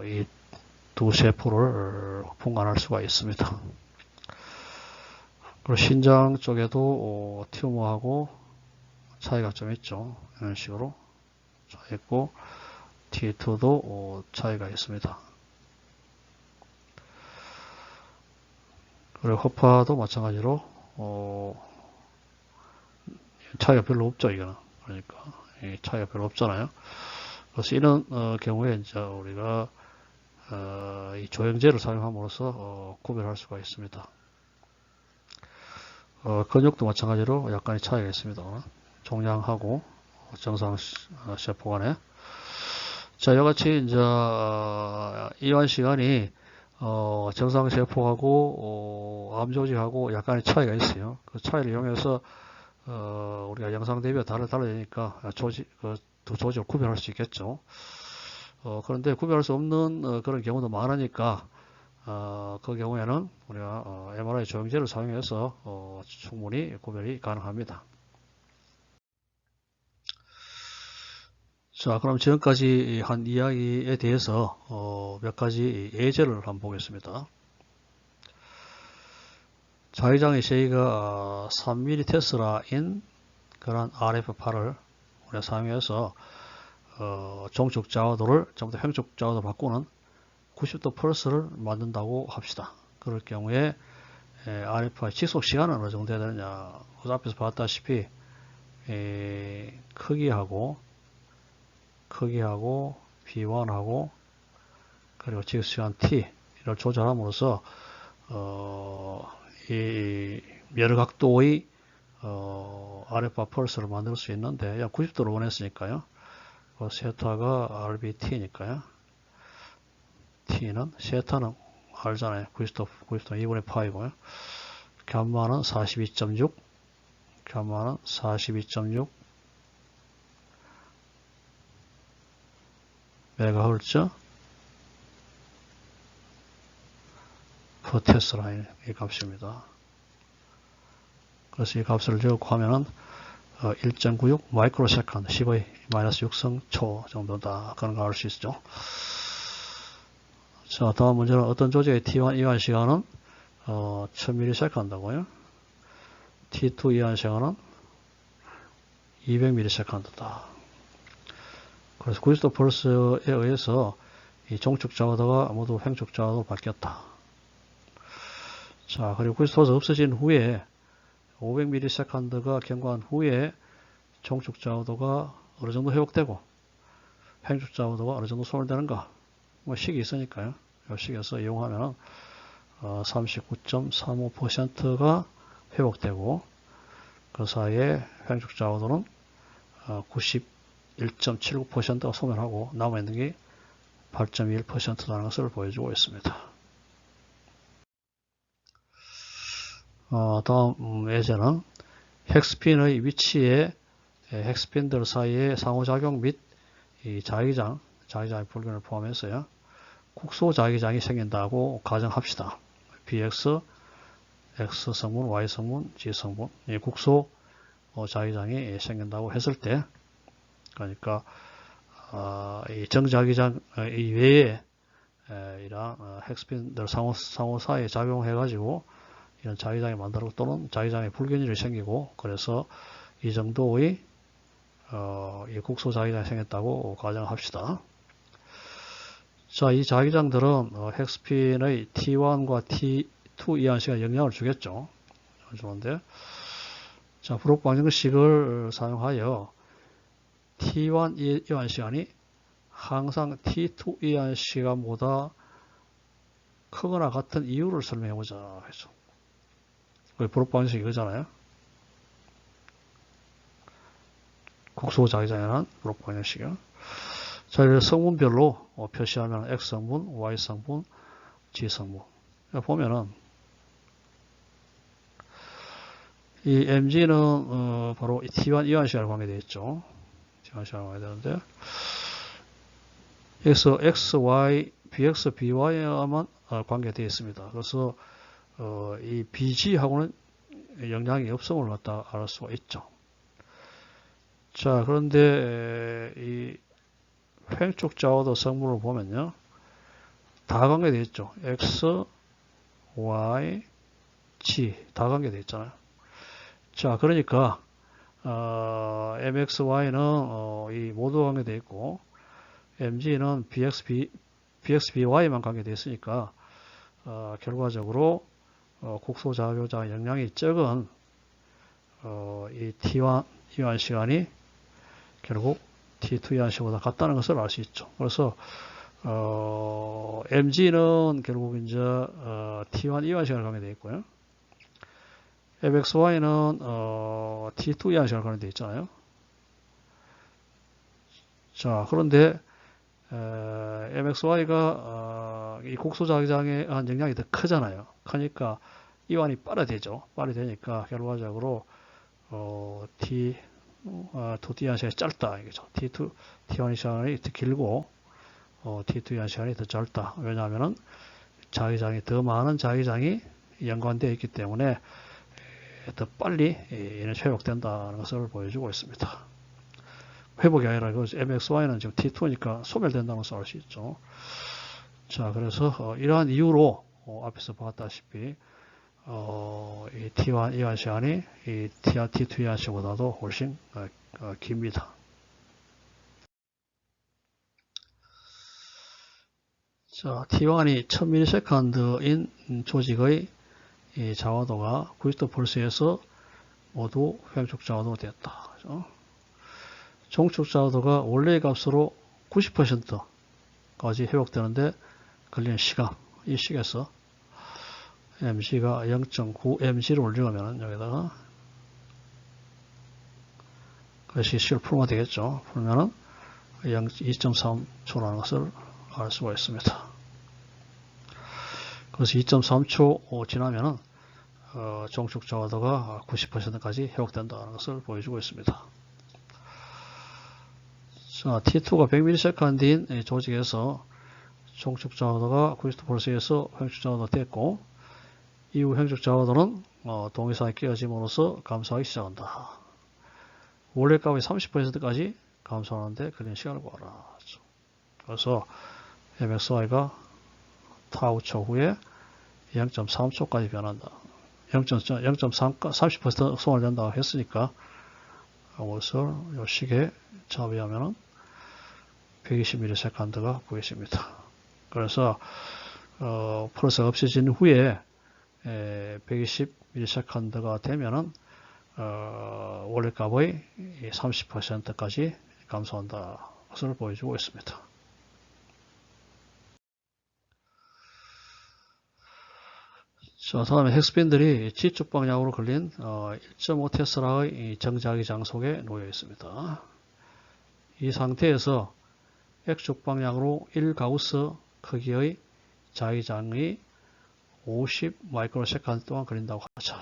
Speaker 1: 이 두 세포를 분간할 수가 있습니다. 그리고 신장 쪽에도 튜머하고 차이가 좀 있죠. 이런 식으로 차이 있고 T2도 차이가 있습니다. 그리고 허파도 마찬가지로 차이가 별로 없죠. 이거는 그러니까 차이가 별로 없잖아요. 그래서 이런 경우에 이제 우리가 이 조영제를 사용함으로써 구별할 수가 있습니다. 근육도 마찬가지로 약간의 차이가 있습니다. 종양하고 정상 세포 간에. 자, 이같이 이제 이완 시간이 정상 세포하고 암조직하고 약간의 차이가 있어요. 그 차이를 이용해서 우리가 영상 대비가 달라지니까 두 조직을 구별할 수 있겠죠. 그런데 구별할 수 없는 그런 경우도 많으니까 그 경우에는 우리가 MRI 조영제를 사용해서 충분히 구별이 가능합니다. 자, 그럼 지금까지 한 이야기에 대해서 몇 가지 예제를 한번 보겠습니다. 자위장의 제이가 3mm 테슬라인 그런 RF8을 우리가 사용해서 종축 자오도를 전부 다 횡축 자오도로 바꾸는 90도 펄스를 만든다고 합시다. 그럴 경우에 RF의 지속 시간은 어느 정도 해야 되느냐. 그 앞에서 봤다시피 크기하고 B1하고 그리고 지속 시간 T를 조절함으로써 이 여러 각도의 RF와 펄스를 만들 수 있는데 90도로 원했으니까요. 세타가 RBT니까요. T는 세타는 알잖아요. 90도 2분의 파이고요. 감마는 42.6 메가헤르츠 per 테슬라인 이 값입니다. 그래서 이 값을 적하면은 1.96 마이크로세컨드 10의 마이너스 6성 초 정도다. 그런 거 알 수 있죠. 자, 다음 문제는 어떤 조직의 T1 이완 시간은 1000ms고요. T2 이완 시간은 200ms다. 그래서 90도 펄스에 의해서 이 종축 자오도가 모두 횡축 자오도로 바뀌었다. 자, 그리고 90도 펄스 없어진 후에 500ms가 경과한 후에 종축 좌우도가 어느 정도 회복되고 횡축 좌우도가 어느 정도 소멸되는가, 뭐 식이 있으니까요. 이 식에서 이용하면 39.35%가 회복되고 그 사이에 횡축 좌우도는 91.79%가 소멸하고 남아있는 게 8.21%라는 것을 보여주고 있습니다. 다음 예제는 핵스핀의 위치에 핵스핀들 사이의 상호작용 및 이 자기장의 불균을 포함해서요, 국소 자기장이 생긴다고 가정합시다. BX, X 성분, Y 성분, G 성분, 이 국소 자기장이 생긴다고 했을 때, 그러니까 이 정자기장 이외에 이런 핵스핀들 상호 사이에 작용해가지고 이런 자기장이 만들고 또는 자기장의 불균일이 생기고, 그래서 이 정도의 이 국소 자기장이 생겼다고 가정합시다. 자, 이 자기장들은 핵스핀의 T1과 T2 이항식에 영향을 주겠죠. 주는데, 자, 브록 방정식을 사용하여 T1 이완 시간이 항상 T2 이완 시간보다 크거나 같은 이유를 설명해보자 했죠. 브록 방정식 이거잖아요. 국소 자기장에는 브록 방정식이요. 자, 이렇게 성분별로 표시하면 X성분, Y성분, G성분. 보면은 이 MG는 바로 T1 이완 시간에 관계되어 있죠. T1 시간에 관계되는데, 여기서 X, Y, BX, BY에만 관계되어 있습니다. 그래서 이 BG하고는 영향이 없음을 갖다 알 수가 있죠. 자, 그런데 이 횡축 좌우도 성분을 보면요, 다 관계되어 있죠. X, Y, G 다 관계되어 있잖아요. 자, 그러니까 MXY는 이 모두 관계되어 있고 MG는 BXBY만 관계되어 있으니까 결과적으로 국소 자교자 영향이 적은 이 T1 이완 시간이 결국 T2 이완 시간보다 같다는 것을 알 수 있죠. 그래서 MG는 결국 이제 T1 이완 시간에 관계되어 있고요. MXY는 T2 이완 시간에 관계되어 있잖아요. 자, 그런데 MXY가 이 국소 자기장에 한 영향이 더 크잖아요. 크니까 이완이 빨리 되죠. 빨리 되니까 결과적으로 T2 이완 시간이 짧다 이거죠. T1 시간이 더 길고 T2 이완 시간이 더 짧다. 왜냐하면은 자기장이 더 많은 자기장이 연관되어 있기 때문에 더 빨리 얘는 회복된다는 것을 보여주고 있습니다. 회복이 아니라 MXY는 지금 T2니까 소멸된다는 것을 알 수 있죠. 자, 그래서 이러한 이유로 앞에서 봤다시피 이 T1 이완 시간이 이 T2 이완 시간보다도 훨씬 깁니다. 자, T1이 1000ms인 조직의 이 자화도가 90°P에서 모두 횡축 자화도가 되었다. 그죠? 종축 자화도가 원래의 값으로 90%까지 회복되는데 걸리는 시간, 이 식에서 mg가 0.9mg를 올리면 여기다가 그 식을 풀면 되겠죠. 풀면은 2.3초라는 것을 알 수가 있습니다. 그래서 2.3초 지나면은 종축 자화도가 90%까지 회복된다는 것을 보여주고 있습니다. 자, T2가 100ms인 조직에서 종축 자화도가 90°P에서 횡축 자화도가 됐고, 이후 횡축 자화도는 동위사에 끼어짐으로써 감소하기 시작한다. 원래 값이 30%까지 감소하는데 걸리는 시간을 구하라. 그래서 MXY가 타우 초 후에 0.3초까지 변한다. 30% 소멸된다고 했으니까 이것을 이 식에 잡이하면 120ms가 보이십니다. 그래서 플러스가 없어진 후에 120ms가 되면은 원래값의 30%까지 감소한다 것을 보여주고 있습니다. 자, 다음에 핵스핀들이 G축 방향으로 걸린 1.5 테슬라의 정자기장 속에 놓여 있습니다. 이 상태에서 X축 방향으로 1가우스 크기의 자기장이 50 마이크로세컨드 동안 걸린다고 하죠.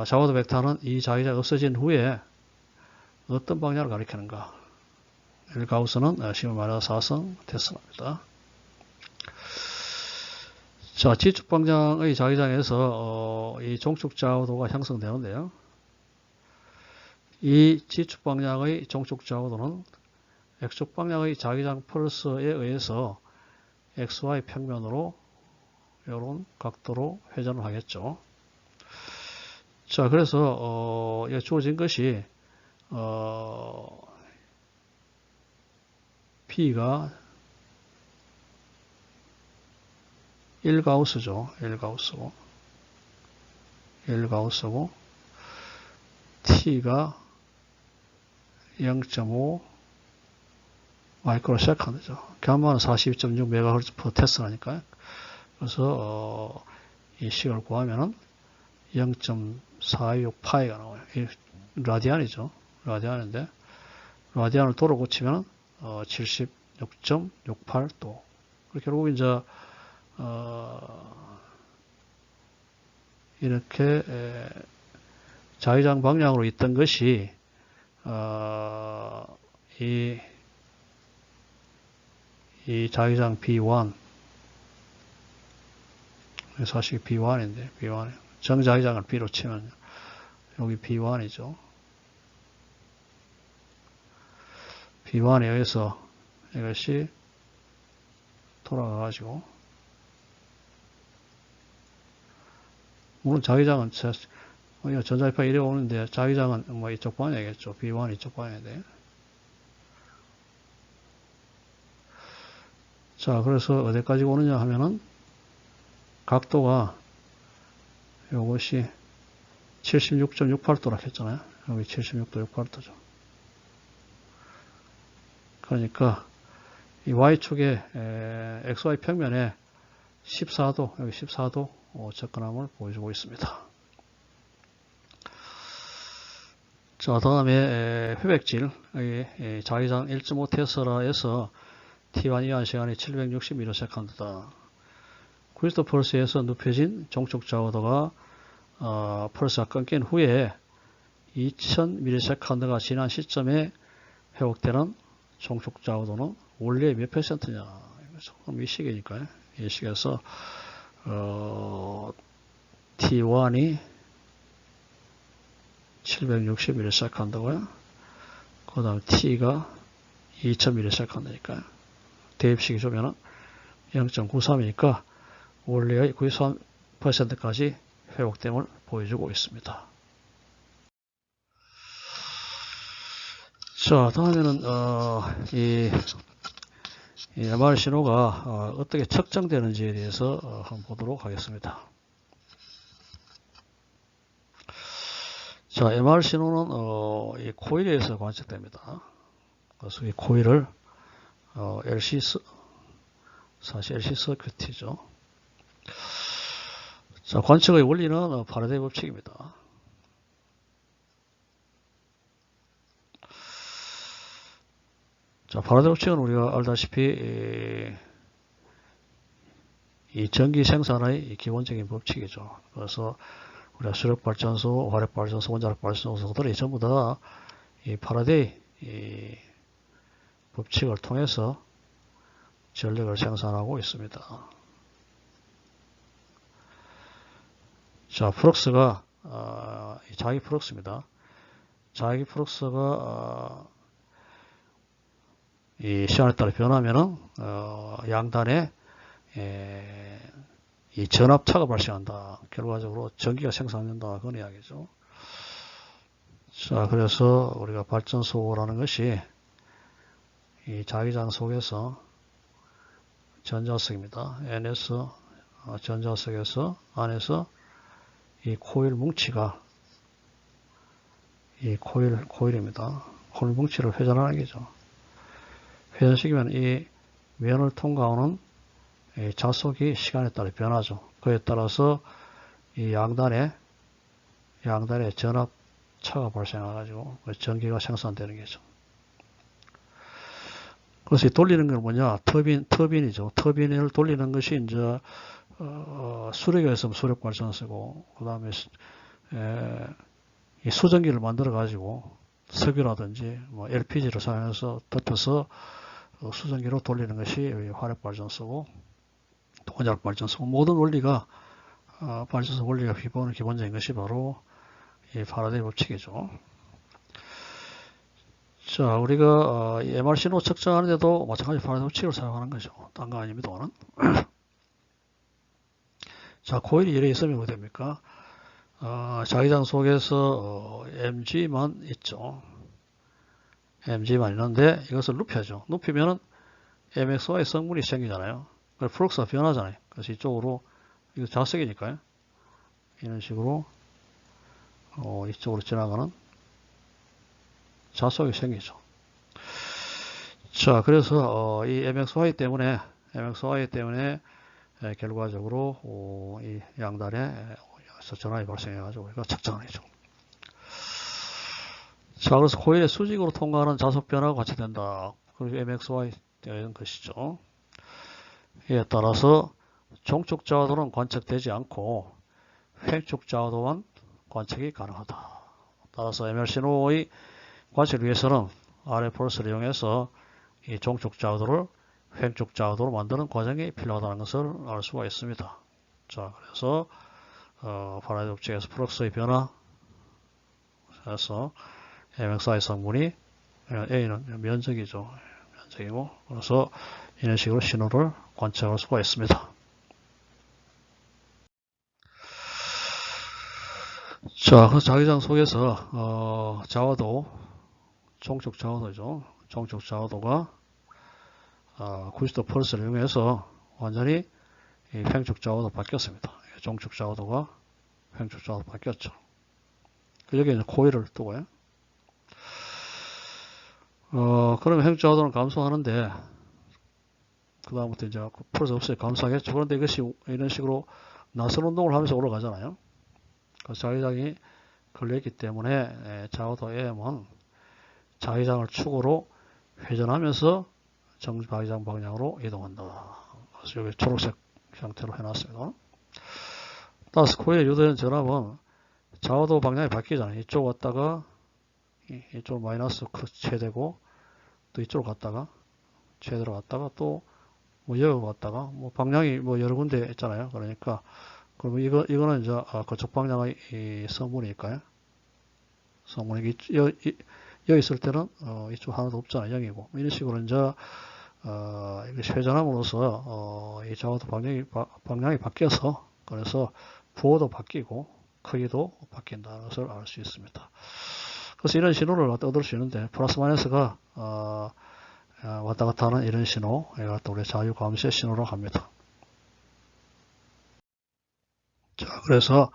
Speaker 1: 자고도 벡터는 이 자기장이 없어진 후에 어떤 방향을 가리키는가? 1가우스는 10-4성 테슬라입니다. 자, G축 방향의 자기장에서 이 종축 좌우도가 형성되는데요. 이 G축 방향의 종축 좌우도는 X축 방향의 자기장 펄스에 의해서 XY 평면으로 이런 각도로 회전을 하겠죠. 자, 그래서 주어진 것이 P가 1가우스죠. 1가우스고 T가 0.5 마이크로세컨드죠. 감마는 42.6MHz per 테슬라니까요. 그래서 이 식을 구하면은 0.426파이가 나와요. 이 라디안이죠. 라디안인데 라디안을 도로 고치면 76.68도. 결국 이제 이렇게 자기장 방향으로 있던 것이 이 자기장 B1 사실 B1인데 B1 정자기장을 B로 치면 여기 B1이죠. B1에 의해서 이것이 돌아가가지고 물론 자기장은 전자기파 이래 오는데 자기장은 뭐 이쪽 방향이겠죠. B1 이쪽 방향인데. 자, 그래서 어디까지 오느냐 하면은 각도가 요것이 76.68도라 했잖아요. 여기 76도 68도죠. 그러니까 이 Y축의 XY 평면에 14도, 여기 14도 접근함을 보여주고 있습니다. 자, 다음에 회백질의 자기장 1.5 테슬라에서 T1 이한 시간이 760ms다. 크리스토 펄스에서 눕혀진 종축 좌우도가 펄스가 끊긴 후에 2000ms가 지난 시점에 회복되는 종축 좌우도는 원래 몇 %냐? 그럼 이 시계니까요. 이 시계에서 T1이 760ms고요. 그 다음 T가 2000ms니까요. 대입식이 주면은 0.93이니까 원래의 93%까지 회복됨을 보여주고 있습니다. 자, 다음에는 이 MR 신호가 어떻게 측정되는지에 대해서 한번 보도록 하겠습니다. 자, MR 신호는 이 코일에서 관측됩니다. 그래서 이 코일을 사실 LC 서큐트죠. 자, 관측의 원리는 파라데이 법칙입니다. 자, 파라데이 법칙은 우리가 알다시피 이 전기 생산의 기본적인 법칙이죠. 그래서 우리가 수력발전소, 화력발전소, 원자력발전소들이 전부 다 이 파라데이 법칙을 통해서 전력을 생산하고 있습니다. 자, 플럭스가 자기 플럭스입니다. 자기 플럭스가 이 시간에 따라 변하면은 양단에 이 전압차가 발생한다. 결과적으로 전기가 생산된다. 그런 이야기죠. 자, 그래서 우리가 발전소라는 것이 이 자기장 속에서 전자석입니다. NS 전자석에서 안에서 이 코일 뭉치가 이 코일입니다. 코일 뭉치를 회전하는 게죠. 회전시키면 이 면을 통과하는 이 자속이 시간에 따라 변하죠. 그에 따라서 이 양단에 전압차가 발생해가지고 전기가 생산되는 거죠. 그래서 돌리는 건 뭐냐? 터빈이죠. 터빈을 돌리는 것이 이제 수력이 있으면 수력 발전소고, 그 다음에 이 수전기를 만들어 가지고 석유라든지 뭐 LPG를 사용해서 덮여서 수전기로 돌리는 것이 화력 발전소고, 원자력 발전소. 모든 원리가 발전소 원리가 기본적인 것이 바로 이 파라데이 법칙이죠. 자, 우리가 MR 신호 측정하는데도 마찬가지 파라데이 법칙을 사용하는 거죠. 딴 거 아닙니다만. 자, 코일이 이래 있으면 어떻게 됩니까? 자기장 속에서 mg만 있죠. mg만 있는데 이것을 눕혀죠. 눕히면은 mxy 성분이 생기잖아요. 플럭스가 변하잖아요. 그래서 이쪽으로, 이거 자석이니까요. 이런 식으로 이쪽으로 지나가는 자석이 생기죠. 자, 그래서 이 mxy 때문에 결과적으로 이 양단에 전압이 발생해가지고 우리가 측정을 해죠. 자, 그래서 코일의 수직으로 통과하는 자석 변화가 같이 된다. 그리고 mxy 되는 것이죠. 이에 따라서 종축 자화도는 관측되지 않고 횡축 자화도만 관측이 가능하다. 따라서 MR 신호의 관측을 위해서는 RF 폴스를 이용해서 이 종축 자화도를 횡축 자화도로 만드는 과정이 필요하다는 것을 알 수가 있습니다. 자, 그래서 파라데이 법칙에서 플럭스의 변화, 그래서 MXI 성분이 A는 면적이죠. 면적이고, 그래서 이런 식으로 신호를 관측할 수가 있습니다. 자, 그 자기장 속에서 자화도, 종축 자화도죠. 종축 자화도가 90도 펄스를 이용해서 완전히 횡축 자화도 바뀌었습니다. 종축 자화도가 횡축 자화도 바뀌었죠. 여기 이제 코일을 두고요. 그러면 횡축 자화도는 감소하는데, 그 다음부터 이제 펄스 없이 감소하겠죠. 그런데 이것이 이런 식으로 나선 운동을 하면서 올라가잖아요. 그 자기장이 걸려있기 때문에 자화도 M은 자기장을 축으로 회전하면서 정자기장 방향으로 이동한다. 그래서 여기 초록색 형태로 해놨습니다. 따라서 코일의 유도되는 전압은 자화도 방향이 바뀌잖아요. 이쪽 왔다가 이쪽 마이너스 최대고, 또 이쪽으로 갔다가 최대로 갔다가 또 뭐 여기 갔다가 뭐 방향이 뭐 여러 군데 있잖아요. 그러니까 그럼 이거는 이제 그쪽 방향의 이 성분이니까요. 성분이 여기 있을 때는 이쪽 하나도 없잖아요. 0이고 이런 식으로 이제 이것이 회전함으로써 이 자화도 방향이 바뀌어서, 그래서 부호도 바뀌고 크기도 바뀐다는 것을 알 수 있습니다. 그래서 이런 신호를 얻을 수 있는데, 플러스 마이너스가 왔다 갔다 하는 이런 신호, 이걸 또 우리 자유감시의 신호로 합니다. 자, 그래서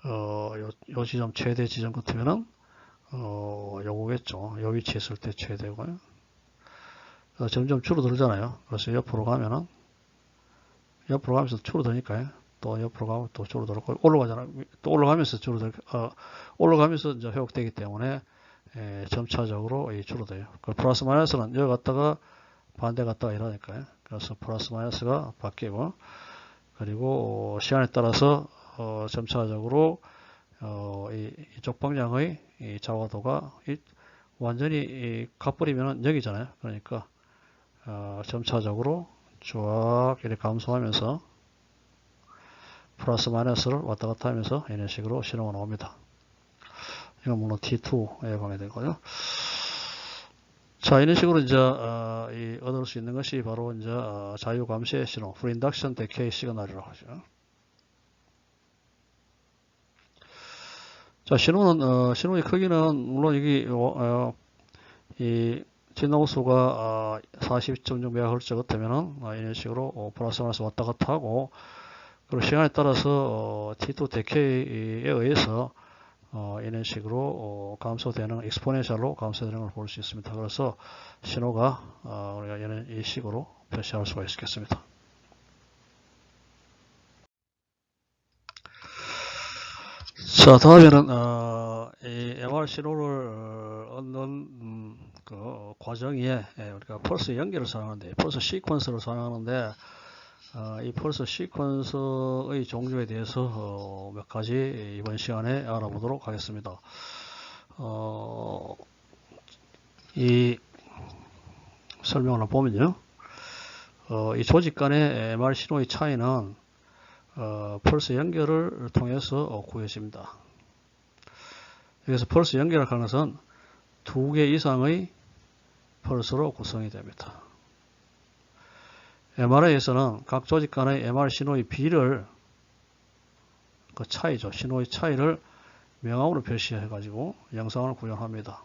Speaker 1: 요 지점 최대 지점 같으면은 요거겠죠. 요 위치에 있을 때 최대고요. 점점 줄어들잖아요. 그래서 옆으로 가면서 줄어드니까요. 또 옆으로 가면 또 줄어들고, 올라가잖아요. 또 올라가면서 올라가면서 이제 회복되기 때문에 점차적으로 줄어들어요. 그 플러스 마이너스는 여기 갔다가 반대 갔다가 이러니까요. 그래서 플러스 마이너스가 바뀌고, 그리고 시간에 따라서 점차적으로 이쪽 방향의 이 자화도가 완전히 가버리면 0이잖아요. 그러니까 점차적으로 쫙 이렇게 감소하면서 플러스 마이너스를 왔다 갔다 하면서 이런 식으로 신호가 나옵니다. 이건 물론 T2에 가게 되고요. 자, 이런 식으로 이제 얻을 수 있는 것이 바로 이제 자유 감시의 신호, Free Induction Decay 시그널이라고 하죠. 자, 신호의 크기는 물론 여기 이 진동수가 40.6MHz 같으면은 이런 식으로 플러스 마이너스 왔다 갔다 하고, 그리고 시간에 따라서 T2 데케이에 의해서 이런 식으로 감소되는 익스포넨셜로 감소되는 걸 볼 수 있습니다. 그래서 신호가 우리가 이 식으로 표시할 수가 있겠습니다. 자, 다음에는 이 MR 신호를 얻는 그 과정에 우리가 펄스 연결을 사용하는데, 펄스 시퀀스를 사용하는데, 이 펄스 시퀀스의 종류에 대해서 몇 가지 이번 시간에 알아보도록 하겠습니다. 이 설명을 보면요, 이 조직 간의 MR 신호의 차이는 펄스 연결을 통해서 구해집니다. 여기서 펄스 연결을 하는 것은 2개 이상의 펄스로 구성이 됩니다. MRI에서는 각 조직 간의 MR 신호의 비를, 그 차이죠. 신호의 차이를 명암으로 표시해 가지고 영상을 구현합니다.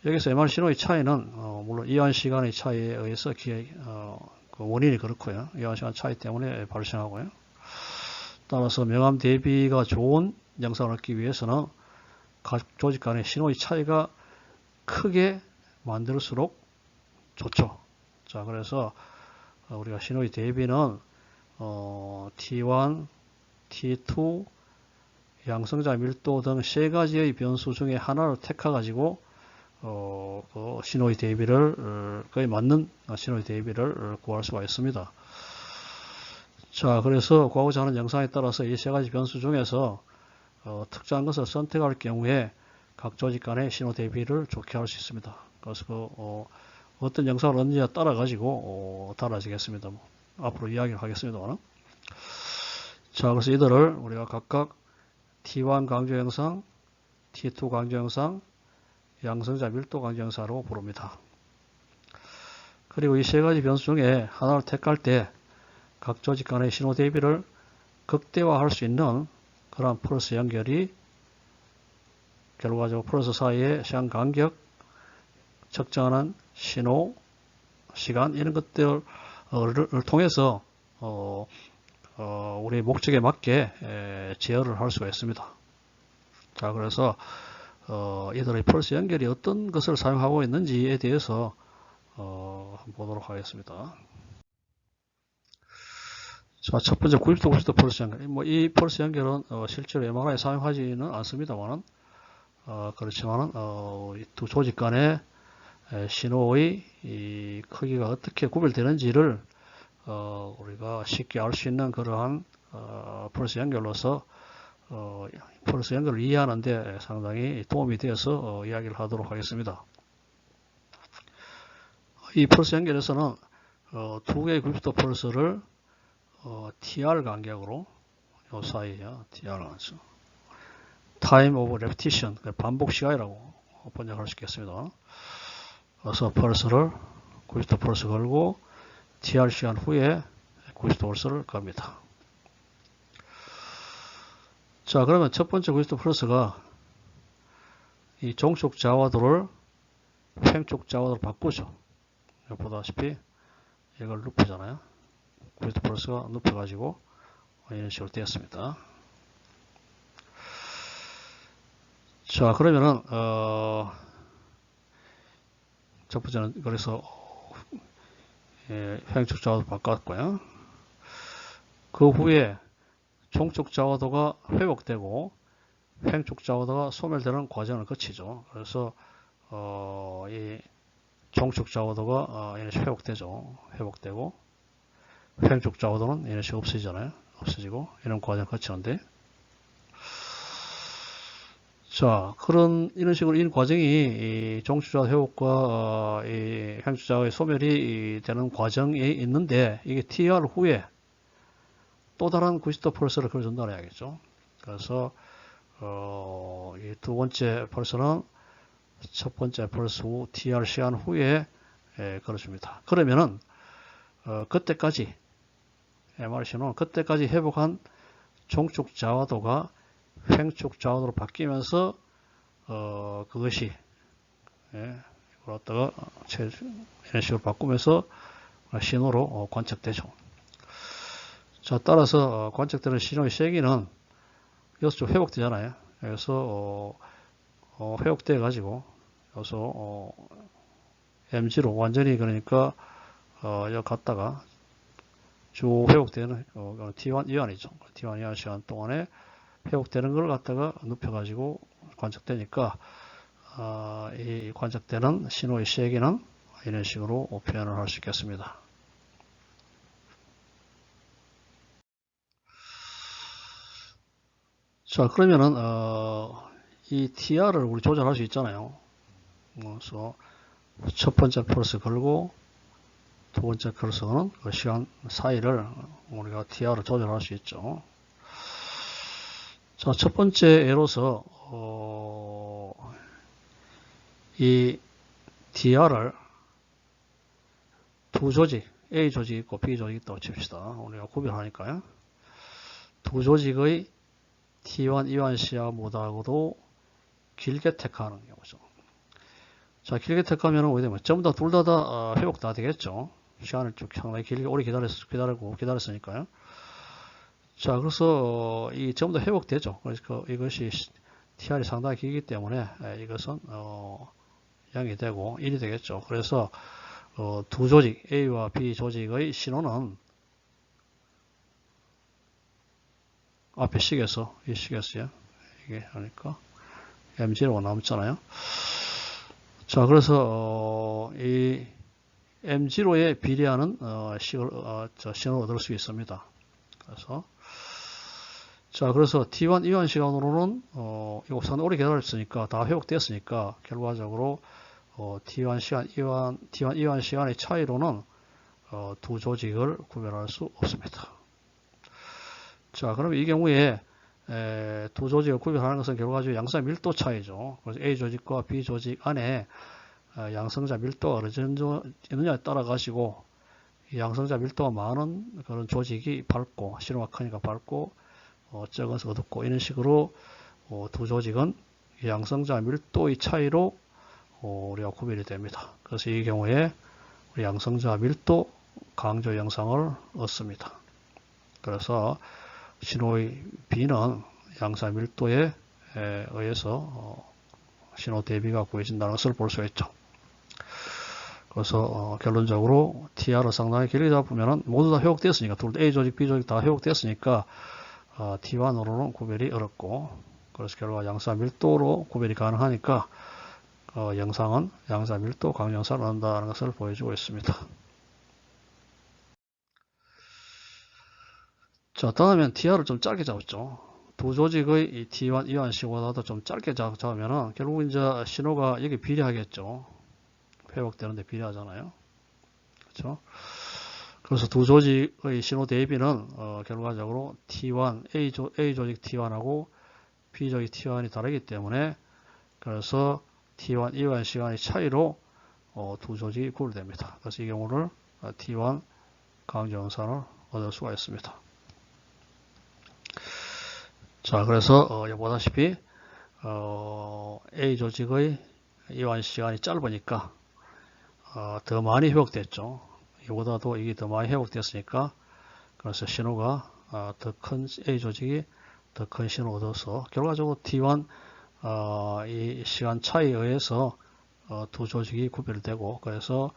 Speaker 1: 여기서 MR 신호의 차이는 물론 이완 시간의 차이에 의해서 그 원인이 그렇고요. 이완 시간 차이 때문에 발생하고요. 따라서 명암 대비가 좋은 영상을 얻기 위해서는 각 조직 간의 신호의 차이가 크게 만들수록 좋죠. 자, 그래서 우리가 신호의 대비는 T1, T2, 양성자 밀도 등 3가지의 변수 중에 하나를 택해가지고 그 신호의 대비를 거의 맞는 신호의 대비를 구할 수가 있습니다. 자, 그래서 과거자 하는 영상에 따라서 이 3가지 변수 중에서 특정한 것을 선택할 경우에 각 조직 간의 신호 대비를 좋게 할 수 있습니다. 그래서 어떤 영상을 얻느냐에 따라 가지고 달라지겠습니다. 앞으로 이야기를 하겠습니다만. 자, 그래서 이들을 우리가 각각 T1 강조 영상, T2 강조 영상, 양성자 밀도 강조 영상으로 부릅니다. 그리고 이 3가지 변수 중에 하나를 택할 때 각 조직 간의 신호 대비를 극대화할 수 있는 그러한 펄스 연결이 결과적으로 펄스 사이의 시간 간격, 적정한 신호, 시간 이런 것들을 통해서 우리 목적에 맞게 제어를 할 수가 있습니다. 자, 그래서 이들의 펄스 연결이 어떤 것을 사용하고 있는지에 대해서 보도록 하겠습니다. 자, 첫 번째 90도 90도 펄스 연결. 이 펄스 연결은 실제로 MRI에 사용하지는 않습니다만은 그렇지만은 이 두 조직 간의 신호의 이 크기가 어떻게 구별되는지를 우리가 쉽게 알 수 있는 그러한 펄스 연결로서 펄스 연결을 이해하는 데 상당히 도움이 되어서 이야기를 하도록 하겠습니다. 이 펄스 연결에서는 2개의 90도 펄스를 TR 간격으로 요 사이에 TR 간격 Time of Repetition 반복 시간이라고 번역할 수 있겠습니다. 그래서 펄스를 90도 펄스 걸고 TR 시간 후에 90도 펄스를 겁니다. 자, 그러면 첫 번째 90도 펄스가 이 종속 자와도를 횡쪽 자와도로 바꾸죠. 보다시피 이걸 루프잖아요. 90도 펄스가 눕혀가지고 이런 식으로 되었습니다. 자, 그러면은 첫 번째는 그래서 횡쪽 자와도 바꿨고요. 그 후에 종속 자와도가 회복되고 횡쪽 자와도가 소멸되는 과정을 거치죠. 그래서 이 종속 자와도가 이런 식으로 회복되죠. 회복되고 횡쪽 자와도는 이런 식으로 없어지잖아요. 없어지고 이런 과정을 거치는데, 자, 이런 식으로 이 과정이 이 종속 자와도 회복과 이 횡쪽 자와도의 소멸이 되는 과정이 있는데, 이게 TR 후에 또 다른 90도 펄스를 걸어준다는 이야기죠. 그래서 이 두 번째 펄스는 첫 번째 펄스 후 TR 시간 후에 걸어줍니다. 그러면은 그때까지 MR 신호는 그때까지 회복한 종속 자와도가 횡쪽 자와도로 바뀌면서 그것이 이걸 이런 식으로 바꾸면서 신호로 관측되죠. 자, 따라서 관측되는 신호의 세기는 여기서 좀 회복되잖아요. 그래서 회복돼 가지고 여기서 MG로 완전히 그러니까 여기 갔다가 쭉 회복되는 T1 이완이죠. T1 이완 시간 동안에 회복되는 걸 갖다가 눕혀가지고 관측되니까 이 관측되는 신호의 세기는 이런 식으로 표현을 할 수 있겠습니다. 자, 그러면은 이 TR을 우리 조절할 수 있잖아요. 그래서 첫 번째 펄스 걸고 두 번째 펄스는 그 시간 사이를 우리가 TR을 조절할 수 있죠. 자, 첫 번째 예로서 이 TR을 두 조직, A 조직 있고 B 조직 있다고 칩시다. 우리가 구별하니까요. 두 조직의 T1 이완 시야보다도 길게 택하는 경우죠. 자, 길게 택하면 어떻게 되면 전부 다 둘 다 회복 다 되겠죠. 시간을 쭉 상당히 길게 오래 기다렸으니까요. 자, 그래서 이 전부 다 회복되죠. 그래서 이것이 TR이 상당히 길기 때문에 이것은 0이 되고 1이 되겠죠. 그래서 두 조직 A와 B 조직의 신호는 앞에 식에서 이 식에서요. 이게 하니까 M0가 남잖아요. 자, 그래서 이 M0에 비례하는 신호를 얻을 수 있습니다. 그래서 자, 그래서 T1 이완 시간으로는 이거 상당히 오래 기다렸으니까 다 회복됐으니까 결과적으로 T1 이완 시간의 차이로는 두 조직을 구별할 수 없습니다. 자, 그럼 이 경우에 두 조직을 구별하는 것은 결과적으로 양성자 밀도 차이죠. 그래서 A 조직과 B 조직 안에 양성자 밀도가 어느 정도 있느냐에 따라 가지고 양성자 밀도가 많은 그런 조직이 밝고 신호가 크니까 밝고 적은 것은 어둡고 이런 식으로 두 조직은 양성자 밀도의 차이로 우리가 구별이 됩니다. 그래서 이 경우에 우리 양성자 밀도 강조 영상을 얻습니다. 그래서 신호의 B는 양사 밀도에 의해서 신호 대비가 구해진다는 것을 볼 수 있죠. 그래서 결론적으로 TR을 상당히 길게 잡으면 모두 다 회복됐으니까 둘 A 조직, B 조직 다 회복됐으니까 T1으로는 구별이 어렵고 그래서 결과 양사 밀도로 구별이 가능하니까 영상은 양사 밀도 강영상을 한다는 것을 보여주고 있습니다. 자, 다음엔 TR을 좀 짧게 잡았죠. 두 조직의 이 T1 이완 시간보다도 좀 짧게 잡으면은 결국 이제 신호가 여기 비례하겠죠. 회복되는데 비례하잖아요. 그렇죠? 그래서 두 조직의 신호 대비는 결과적으로 T1 A 조직 T1하고 B 조직 T1이 다르기 때문에 그래서 T1 이완 시간의 차이로 두 조직이 구별됩니다. 그래서 이 경우를 T1 강조 영상을 얻을 수가 있습니다. 자, 그래서 보다시피 A 조직의 이완 시간이 짧으니까 더 많이 회복됐죠. 이보다도 이게 더 많이 회복됐으니까 그래서 신호가 더 큰 A 조직이 더 큰 신호를 얻어서 결과적으로 T1 이 시간 차이에 의해서 두 조직이 구별되고 그래서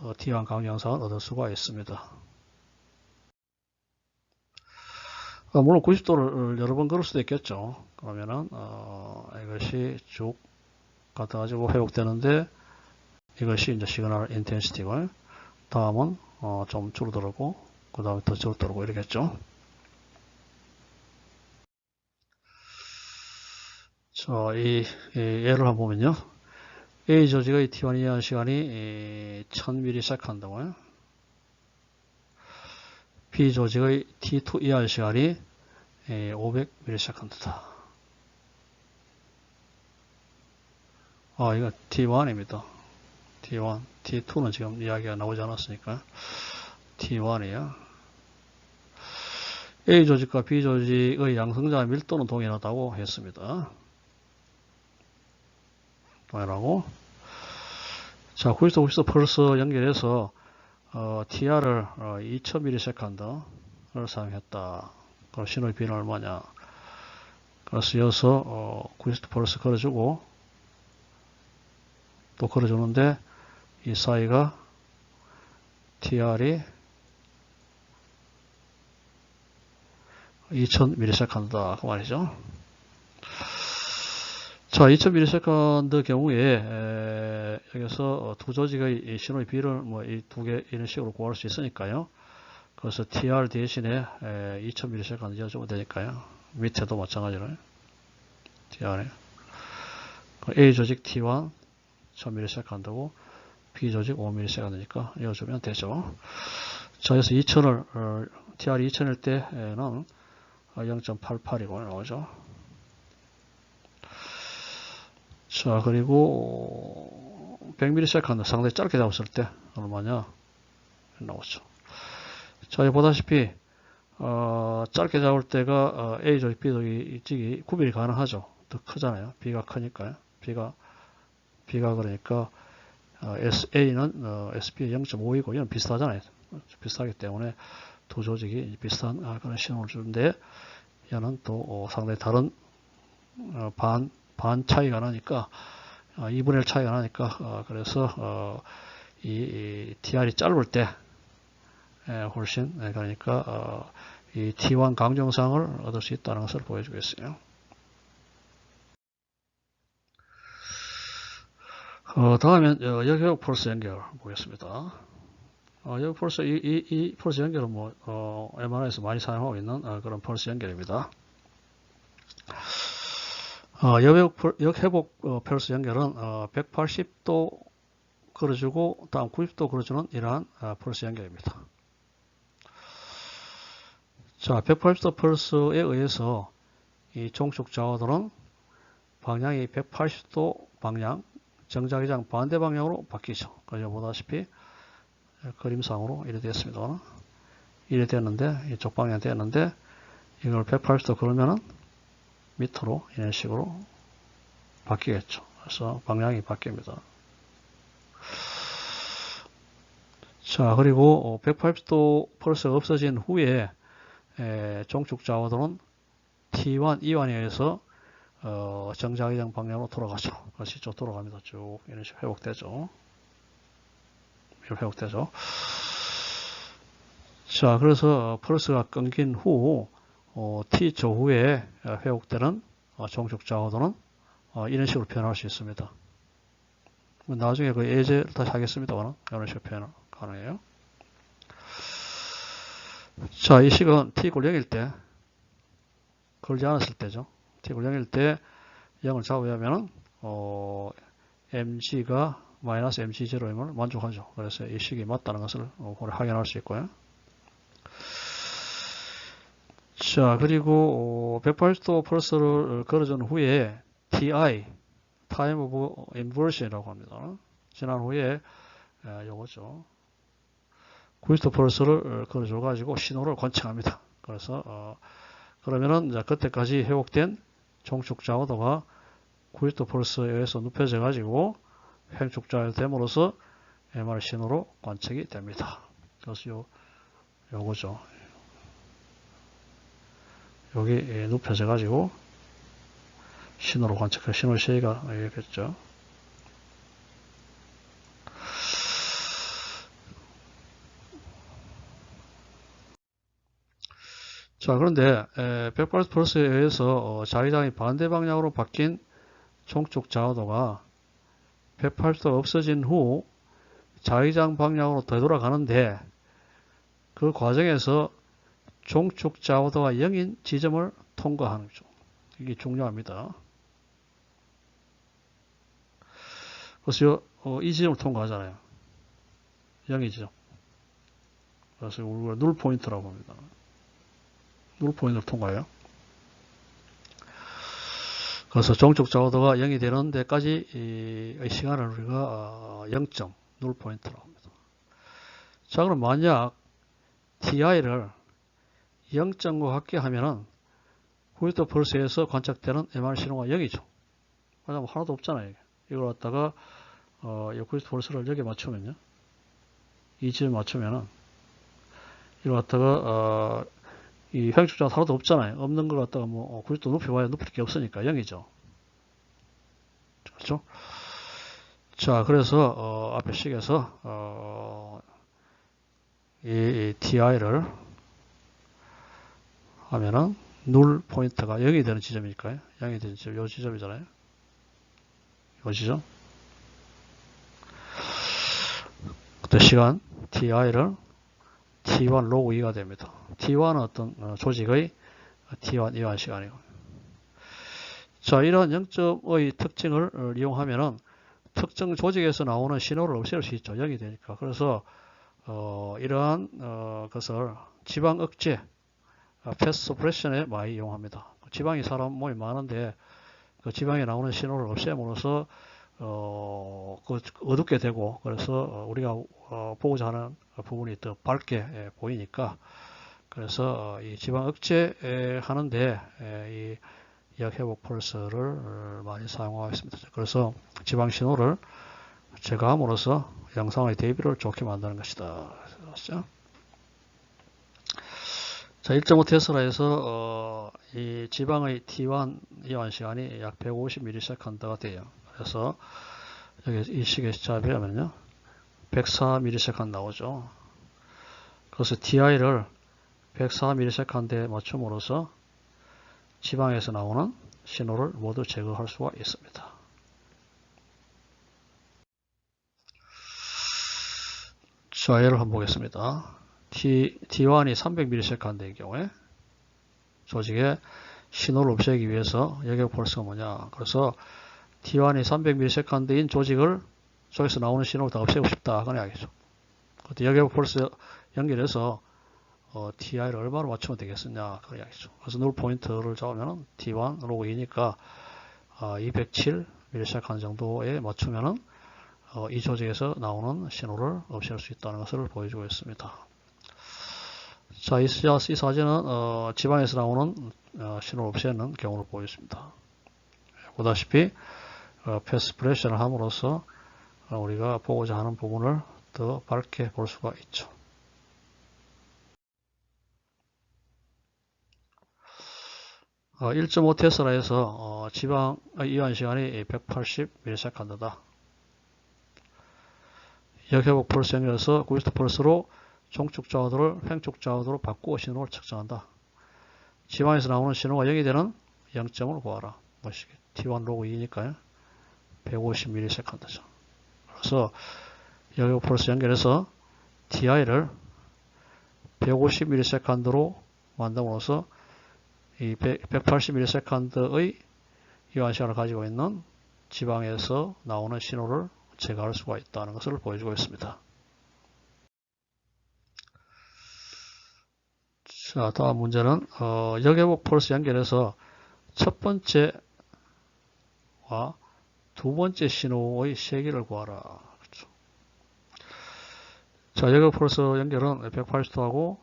Speaker 1: T1 강조 영상을 얻을 수가 있습니다. 물론 90도를 여러 번 걸을 수도 있겠죠. 그러면은 이것이 쭉 가다가지고 회복되는데 이것이 이제 시그널 인텐시티고 다음은 좀 줄어들고 그 다음에 더 줄어들고 이러겠죠. 자, 이 예를 한번 보면요. A 조직의 T1 이하 시간이 1000ms 한다고요. B 조직의 T2 이하 시간이 500ms 한다. 이거 T1입니다. T1, T2는 지금 이야기가 나오지 않았으니까 T1이에요. A 조직과 B 조직의 양성자 밀도는 동일하다고 했습니다. 동일하고 자, 90도 90도 펄스 연결해서 TR을 2000ms를 사용했다. 그럼 신호의 B는 얼마냐? 그래서 이어서 퀘스트 펄스 걸어주고 또 걸어주는데 이 사이가 TR이 2000ms다 그 말이죠. 자, 2000ms 경우에 여기서 두 조직의 신호의 비를 뭐 이 두 개 이런 식으로 구할 수 있으니까요. 그래서 TR 대신에 2000ms 이어주면 되니까요. 밑에도 마찬가지로 TR에 A 조직 T1 1000ms 되고 B 조직 5ms 되니까 이어주면 되죠. 자, 그래서 2000을 TR 2000일 때는 0.88이고 나오죠. 자, 그리고 100ms 상당히 짧게 잡았을 때 얼마냐 나오죠. 자, 여기 보다시피 짧게 잡을 때가 A 조직, B 조직이 구별이 가능하죠. 더 크잖아요. B가 크니까요. B가 그러니까 A는 SP의 0.5이고 이건 비슷하잖아요. 비슷하기 때문에 두 조직이 비슷한 그런 신호를 주는데 얘는 또 상당히 다른 반 차이가 나니까 2분의 1 차이가 나니까 그래서 이 TR이 짧을 때 훨씬 그러니까 이 T1 강정상을 얻을 수 있다는 것을 보여주겠어요. 다음엔 역역 펄스 연결 보겠습니다. 역역 펄스 이 펄스 연결은 뭐 MRI에서 많이 사용하고 있는 그런 펄스 연결입니다. 역회복 펄스 연결은 180도 걸어주고 다음 90도 걸어주는 이러한 펄스 연결입니다. 자, 180도 펄스에 의해서 이 종축 좌우도는 방향이 180도 방향, 정자기장 반대 방향으로 바뀌죠. 그래서 보다시피 그림상으로 이래 됐습니다. 이래 됐는데 이쪽 방향 됐는데 이걸 180도 걸으면은 밑으로 이런 식으로 바뀌겠죠. 그래서 방향이 바뀝니다. 자, 그리고 180도 펄스가 없어진 후에 종축 좌우도는 T1, E1에 의해서 정자기장 방향으로 돌아가죠. 그래서 이쪽 돌아갑니다. 쭉 이런 식으로 회복되죠. 이렇게 회복되죠. 자, 그래서 펄스가 끊긴 후 T 조후에 회복되는 종축 좌우도는 이런 식으로 표현할 수 있습니다. 나중에 그 예제를 다시 하겠습니다만 이런 식으로 표현 가능해요. 자, 이 식은 T골 0일 때 걸지 않았을 때죠. T골 0일 때 0을 잡으려면은 mg가 마이너스 mg0임을 만족하죠. 그래서 이 식이 맞다는 것을 확인할 수 있고요. 자, 그리고 180도 펄스를 걸어준 후에 TI, Time of Inversion이라고 합니다. 지난 후에 요거죠. 90도 펄스를 걸어줘가지고 신호를 관측합니다. 그래서 그러면은 그때까지 회복된 종축 좌우도가 90도 펄스에 의해서 눕혀져 가지고 횡축 좌우됨으로써 MR 신호로 관측이 됩니다. 그래서 요거죠. 여기 눕혀져 가지고 신호로 관측할 신호 시계가 이렇겠죠. 자, 그런데 180 펄스에 의해서 자기장이 반대 방향으로 바뀐 종축 좌우도가 180도가 없어진 후 자기장 방향으로 되돌아가는데 그 과정에서 종축 좌우도가 0인 지점을 통과하는 거죠. 이게 중요합니다. 그래서 이 지점을 통과하잖아요. 0인 지점. 그래서 우리가 눌 포인트라고 합니다. 눌 포인트를 통과해요. 그래서 종축 좌우도가 0이 되는 데까지 이 시간을 우리가 0점 눌 포인트라고 합니다. 자, 그럼 만약 TI를 0점과 같게 하면은 90도 펄스에서 관측되는 MR 신호가 0이죠. 왜냐면 하나도 없잖아요. 이걸 갖다가 이 90도 펄스를 여기에 맞추면요. 이 지점에 맞추면은 이걸 갖다가 이 횡축자가 하나도 없잖아요. 없는 걸 갖다가 뭐 굳이 또 높여봐야 높일 게 없으니까 0이죠. 그렇죠? 자, 그래서 앞에 식에서 이 ti를 하면은 누 포인트가 0이 되는 지점이니까요. 0이 되는 지점, 요 지점이잖아요. 요 지점. 그때 시간 ti를 t1 로그 2가 됩니다. t1은 어떤 조직의 t1 이완 시간이고. 자, 이러한 0점의 특징을 이용하면은 특정 조직에서 나오는 신호를 없앨 수 있죠. 0이 되니까. 그래서 이러한 것을 지방 억제 패스 서프레션에 많이 이용합니다. 지방이 사람 몸이 많은데 그 지방에 나오는 신호를 없애므로써 어둡게 되고 그래서 우리가 보고자 하는 부분이 더 밝게 보이니까 그래서 이 지방 억제 하는데 이 약회복 펄스를 많이 사용하고 있습니다. 그래서 지방 신호를 제거함으로써 영상의 대비를 좋게 만드는 것이다. 그렇죠? 자, 1.5 테슬라에서 이 지방의 T1 이완 시간이 약 150ms가 돼요. 그래서 여기 이 식의 시차하면요 104ms 나오죠. 그래서 TI를 104ms에 맞춤으로써 지방에서 나오는 신호를 모두 제거할 수가 있습니다. 자, 예를 한번 보겠습니다. T1이 300ms의 경우에 조직에 신호를 없애기 위해서 여객 펄스가 뭐냐. 그래서 T1이 300ms인 조직을 쪽에서 나오는 신호를 다 없애고 싶다. 그건 이야기죠. 그때 여객 펄스 연결해서 TI를 얼마로 맞추면 되겠느냐. 그런 이야기죠. 그래서 누 포인트를 잡으면 T1 로그 2니까 207ms 정도에 맞추면은 이 조직에서 나오는 신호를 없앨 수 있다는 것을 보여주고 있습니다. 자, 이 사진은 지방에서 나오는 신호를 없애는 경우를 보여줍니다. 보다시피 패스 프레셔를 함으로써 우리가 보고자 하는 부분을 더 밝게 볼 수가 있죠. 어, 1.5 테슬라에서 지방 이완 시간이 180ms다. 역회복 펄스 연결해서 구스트 펄스로 종축 좌우도를 횡축 좌우도로 바꾸어 신호를 측정한다. 지방에서 나오는 신호가 0이 되는 0점을 구하라. T1 로그 2니까요. 150ms죠. 그래서 역회복 펄스 연결해서 TI를 150ms로 만듦으로써 이 180ms의 이완 시간을 가지고 있는 지방에서 나오는 신호를 제거할 수가 있다는 것을 보여주고 있습니다. 자, 다음 문제는 역회복 펄스 연결해서 첫 번째와 두 번째 신호의 세기를 구하라. 그렇죠. 자, 역회복 펄스 연결은 180도하고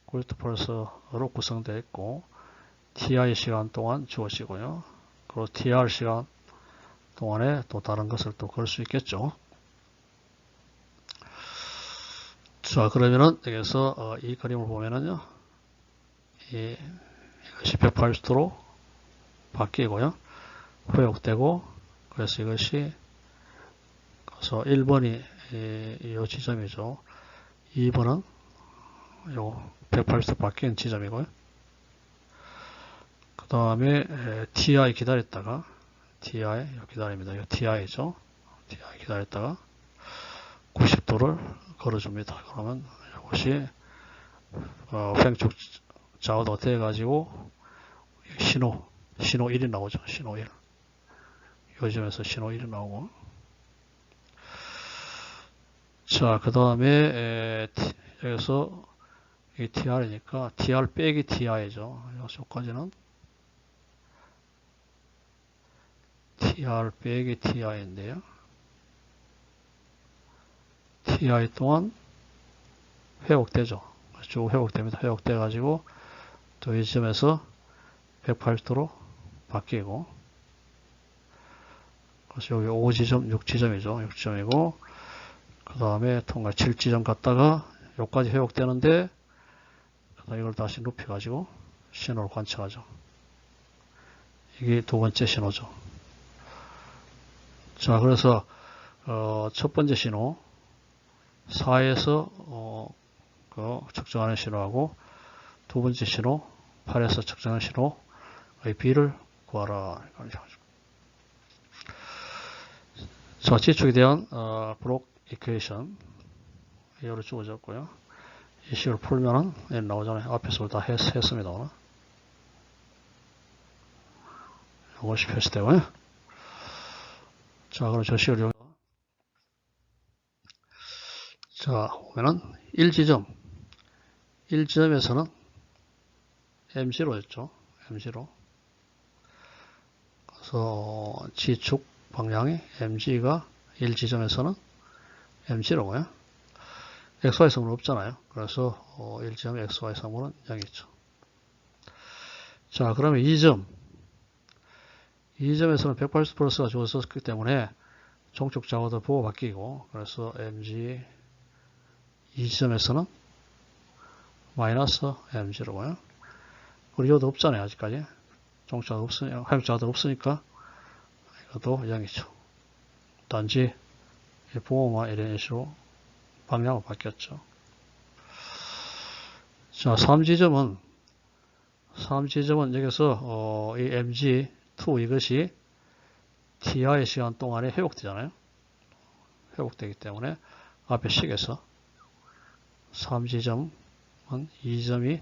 Speaker 1: 90도 펄스로 구성되어 있고 TI 시간 동안 주어지고요. 그리고 TR 시간 동안에 또 다른 것을 또 걸 수 있겠죠. 자, 그러면은 여기서 이 그림을 보면은요, 이것이 180도로 바뀌고요, 회복되고, 그래서 이것이 그래서 1번이 이 지점이죠. 2번은 요 180도 바뀐 지점이고요. 그 다음에 TI 기다렸다가 TI 기다립니다. 이 TI죠. TI 기다렸다가 90도를 걸어줍니다. 그러면 이것이 횡축 좌우도 돼 가지고 신호 1이 나오죠. 신호 1. 요즘에서 신호 1이 나오고. 자, 그 다음에 여기서 이 TR이니까 TR 빼기 TI죠. 여기까지는 TR 빼기 TI인데요. TI 동안 회복되죠. 쭉 회복됩니다. 회복돼 가지고 또 이 지점에서 180도로 바뀌고, 그래서 여기 5지점, 6지점이죠. 6지점이고, 그 다음에 통과 7지점 갔다가 여기까지 회복되는데, 그 이걸 다시 눕혀가지고 신호를 관측하죠. 이게 두 번째 신호죠. 자, 그래서 첫 번째 신호 4에서 그 측정하는 신호하고 두 번째 신호 8에서 측정하는 신호의 B를 구하라. 자, 지축에 대한 브록 이퀘이션 이거로 주어졌고요. 이 식을 풀면은 나오잖아요. 앞에서 다 했습니다. 오늘. 이것이 표시되고요. 자, 그럼 저 식을 이용. 자, 보면은 1지점에서는 M0였죠. M0. 그래서 지축 방향이 MG가 1지점에서는 M0고요. XY 성분 없잖아요. 그래서 1점 XY 성분은 0이죠. 자, 그러면 2점에서는 180 플러스가 주어졌기 때문에 종축 좌우도 보호 바뀌고, 그래서 MG 2지점에서는 마이너스 M0고요. 우리 이것도 없잖아요. 아직까지. 종축 좌우도 없으니까, 하역 좌우도 없으니까 이것도 0이죠. 단지 보호만 이런 식으로 방향은 바뀌었죠. 자, 3지점은 여기서 이 MG2 이것이 TI 시간 동안에 회복되잖아요. 회복되기 때문에 앞에 식에서 3지점은 2점이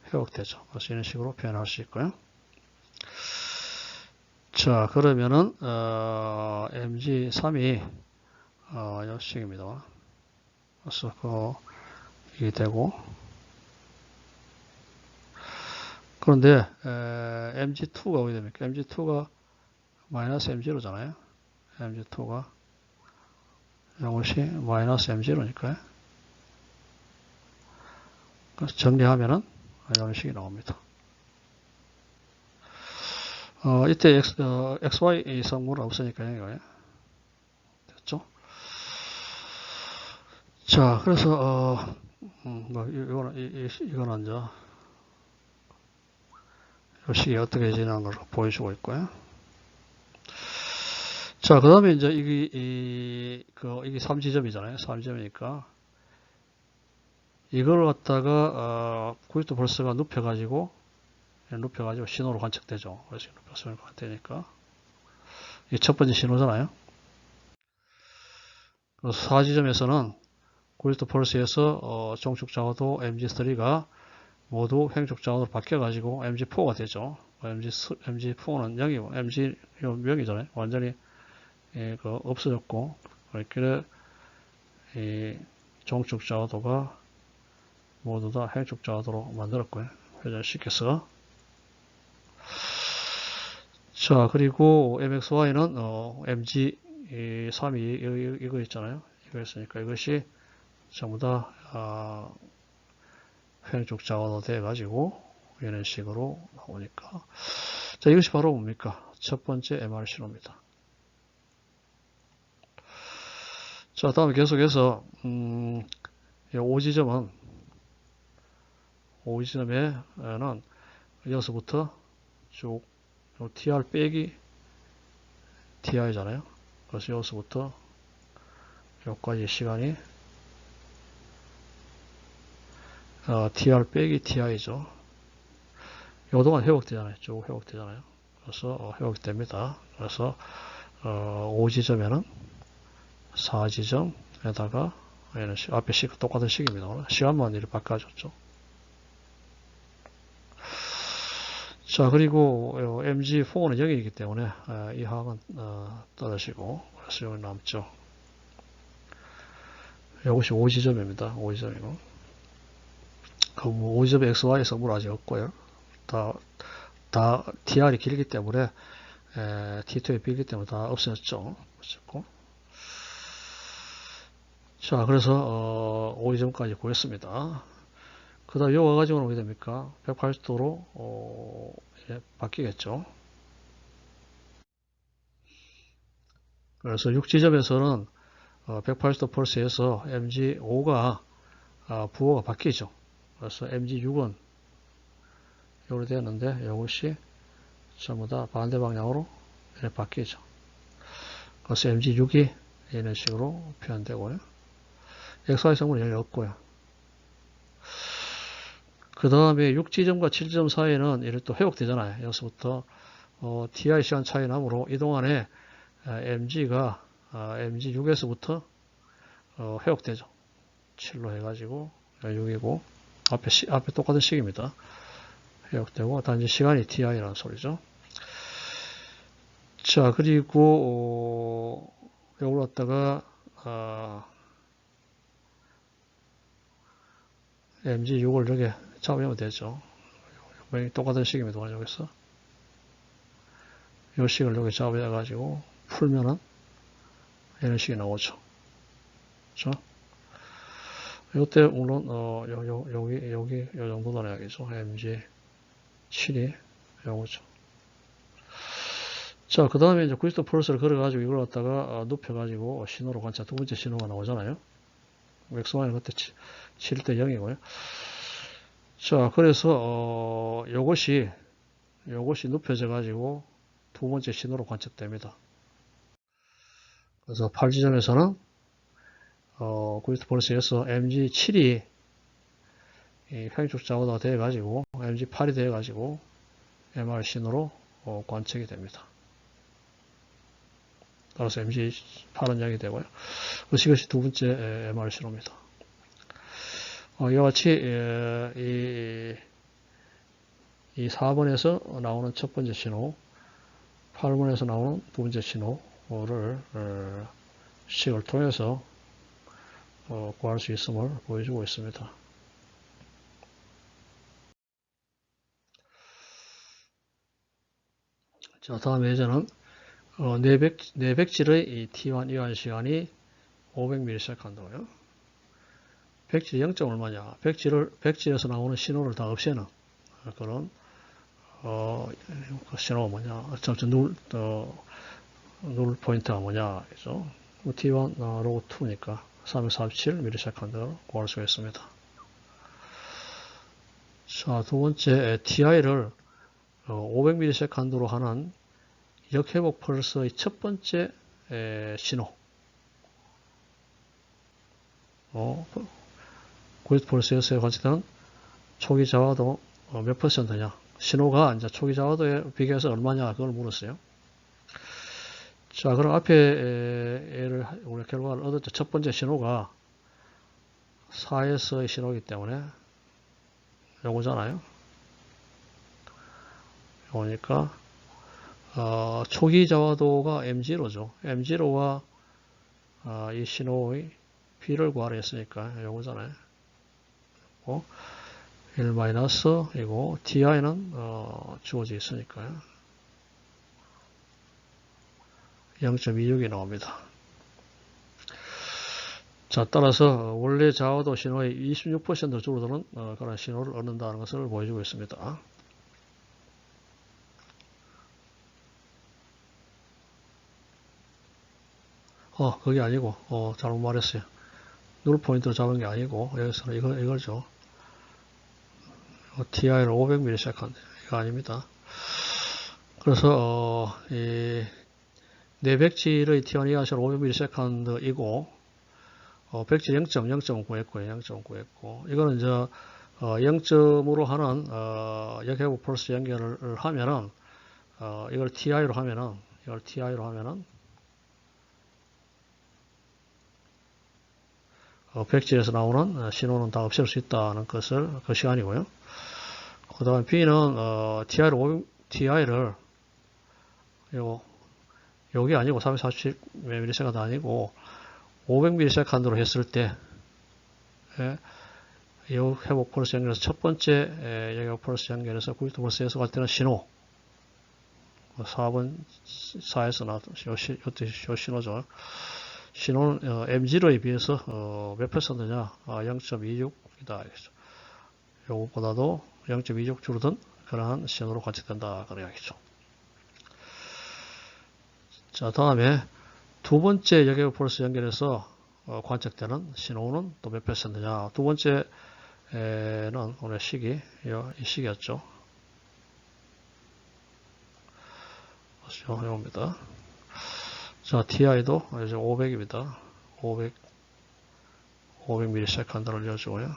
Speaker 1: 회복되죠. 그래서 이런 식으로 표현할 수 있고요. 자, 그러면은 MG3이 이 식입니다. 그래서 이게 되고, 그런데 MG2가 어떻게 됩니까? MG2가 마이너스 M0잖아요. MG2가 이것이 마이너스 M0니까요. 그래서 정리하면은 이런 식이 나옵니다. 이때 XY 성분은 없으니까요. 이거예요. 됐죠? 자, 그래서 이거는 이제 이 식이 어떻게 진행한 걸 보여주고 있고요. 자, 그 다음에 이제 이게 3지점이잖아요. 3지점이니까 이걸 갖다가 90도 벌스가 눕혀가지고 신호로 관측되죠. 그래서 눕혀서 되니까 이게 첫 번째 신호잖아요. 그래서 4지점에서는 90도 펄스에서 종축 좌우도 MG3가 모두 횡축 좌우로 바뀌어가지고 MG4가 되죠. MG4는 0이고, MG 0이잖아요. 완전히 없어졌고, 그렇게 종축 좌우도가 모두 다 횡축 좌우도로 만들었고요. 회전시켜서. 자, 그리고 MXY는 MG3이 이거 있잖아요. 이거 있으니까 이것이 전부 다 횡축 좌우도 돼가지고 이런 식으로 나오니까, 자, 이것이 바로 뭡니까? 첫 번째 MR 신호입니다. 자, 다음에 계속해서 5지점에는 여기서부터 쭉 TR 빼기 TI잖아요. 그래서 여기서부터 여기까지 시간이 TR 빼기 TI죠. 요 동안 회복되잖아요. 쭉 회복되잖아요. 그래서 회복됩니다. 그래서 5지점에는 4지점에다가 앞에 똑같은 식입니다. 시간만 이렇게 바꿔줬죠. 자, 그리고 MG4는 0이기 때문에 이 항은 떨어지고, 그래서 여기 남죠. 이것이 5지점입니다. 5지점이고. 그 5지점 XY 성분 아직 없고요. 다 TR이 길기 때문에 T2에 비기 때문에 다 없어졌죠. 자, 그래서 5지점까지 구했습니다. 그 다음 여기 와가지고는 어떻게 됩니까? 180도로 바뀌겠죠. 그래서 6지점에서는 180도 펄스에서 MG5가 부호가 바뀌죠. 그래서 MG6은 요리 되었는데 이것이 전부 다 반대 방향으로 이렇게 바뀌죠. 그래서 MG6이 이런 식으로 표현되고요. XY 성분이 여기 없고요. 그 다음에 6지점과 7지점 사이에는 이렇게 또 회복되잖아요. 여기서부터 TI 시간 차이 나므로 이 동안에 MG가 MG6에서부터 회복되죠. 7로 해가지고 6이고 앞에 똑같은 식입니다. 회복되고 단지 시간이 TI라는 소리죠. 자, 그리고 요걸 갖다가 MG6을 이렇게 잡으면 되죠. 똑같은 식입니다. 여기서 이 식을 이렇게 잡아가지고 풀면은 이런 식이 나오죠. 그렇죠? 이때 물론 여기 요 정도 나야겠죠. MG7이 요거죠. 자, 그 다음에 이제 90도 펄스를 걸어가지고 이걸 갖다가 눕혀가지고 신호로 관찰, 두 번째 신호가 나오잖아요. XY는 그때 7대 0이고요. 자, 그래서 요것이 눕혀져 가지고 두 번째 신호로 관측됩니다. 그래서 8지점에서는 90도 펄스에서 MG7이 평행축 좌우가 되어가지고 MG8이 되어가지고 MR 신호로 관측이 됩니다. 따라서 MG8은 0이 되고요. 이것이 두 번째 MR 신호입니다. 이와 같이 이 4번에서 나오는 첫 번째 신호, 8번에서 나오는 두 번째 신호를 식을 통해서 구할 수 있음을 보여주고 있습니다. 자, 다음에 이제는 내백질의 이 T1 이완 시간이 500ms고요. 백질이 0점 얼마냐? 백질에서 나오는 신호를 다 없애는 그런 그 신호가 뭐냐? 누를 포인트가 뭐냐? 그죠? T1 로그 2니까 347ms를 구할 수가 있습니다. 자, 두 번째 TI를 500ms로 하는 역회복 펄스의 첫 번째 신호. 90 펄스에서 관측되는 초기 자화도 몇 퍼센트냐? 신호가 이제 초기 자화도에 비교해서 얼마냐? 그걸 물었어요. 자, 그럼 앞에 우리 결과를 얻었죠. 첫 번째 신호가 4에서의 신호이기 때문에 요거잖아요. 요거니까 초기 자화도가 M0죠. M0와 이 신호의 B를 구하라 했으니까 요거잖아요. 1 이고 TI는 주어져 있으니까요. 0.26이 나옵니다. 자, 따라서 원래 자화도 신호의 26% 줄어드는 그런 신호를 얻는다는 것을 보여주고 있습니다. 그게 아니고, 잘못 말했어요. 누를 포인트로 잡은 게 아니고, 여기서는 이걸죠. TI를 500ms 이거 아닙니다. 그래서, 내백질의 T1 이하시는 500ms이고, 백질 0.9했고요. 0.9했고, 이거는 이제, 0점으로 하는, 역회복 펄스 연결을 하면은, 이걸 TI로 하면은, 백질에서 나오는 신호는 다 없앨 수 있다는 것을, 그 시간이고요. 그 다음 B는, TI를, 여기 아니고 347ms가 아니고, 500ms로 했을 때, 회복 펄스 연결에서 첫 번째 회복 펄스 연결에서 90도 펄스에서 갈 때는 신호, 4에서 나왔던 요 신호죠. 신호는 M0에 비해서 몇 퍼센트냐? 0.26이다. 요것보다도 0.26 줄어든 그러한 신호로 관측된다. 그래야겠죠. 자, 다음에 두 번째 역회복 펄스 연결해서 관측되는 신호는 또 몇 퍼센트냐? 두 번째 오늘 식이 이 식이었죠. 이겁니다. 자, TI도 이제 500입니다. 500ms를 넣어주고요.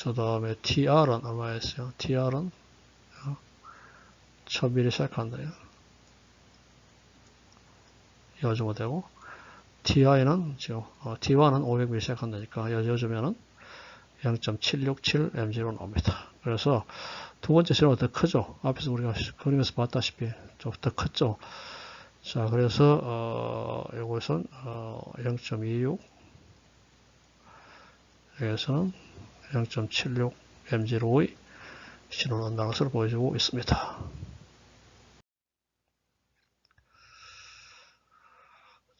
Speaker 1: 그 다음에 TR은 얼마였어요? TR은 1000ms요. 여주면 되고, TI는 지금, T1은 500ms 한다니까, 여주면은 0.767mg로 나옵니다. 그래서 두 번째 신호가 더 크죠? 앞에서 우리가 그림에서 봤다시피 좀 더 컸죠? 자, 그래서, 이것은, 0.26, 여기서는 0.76mg로의 신호가 온다는 것을 보여주고 있습니다.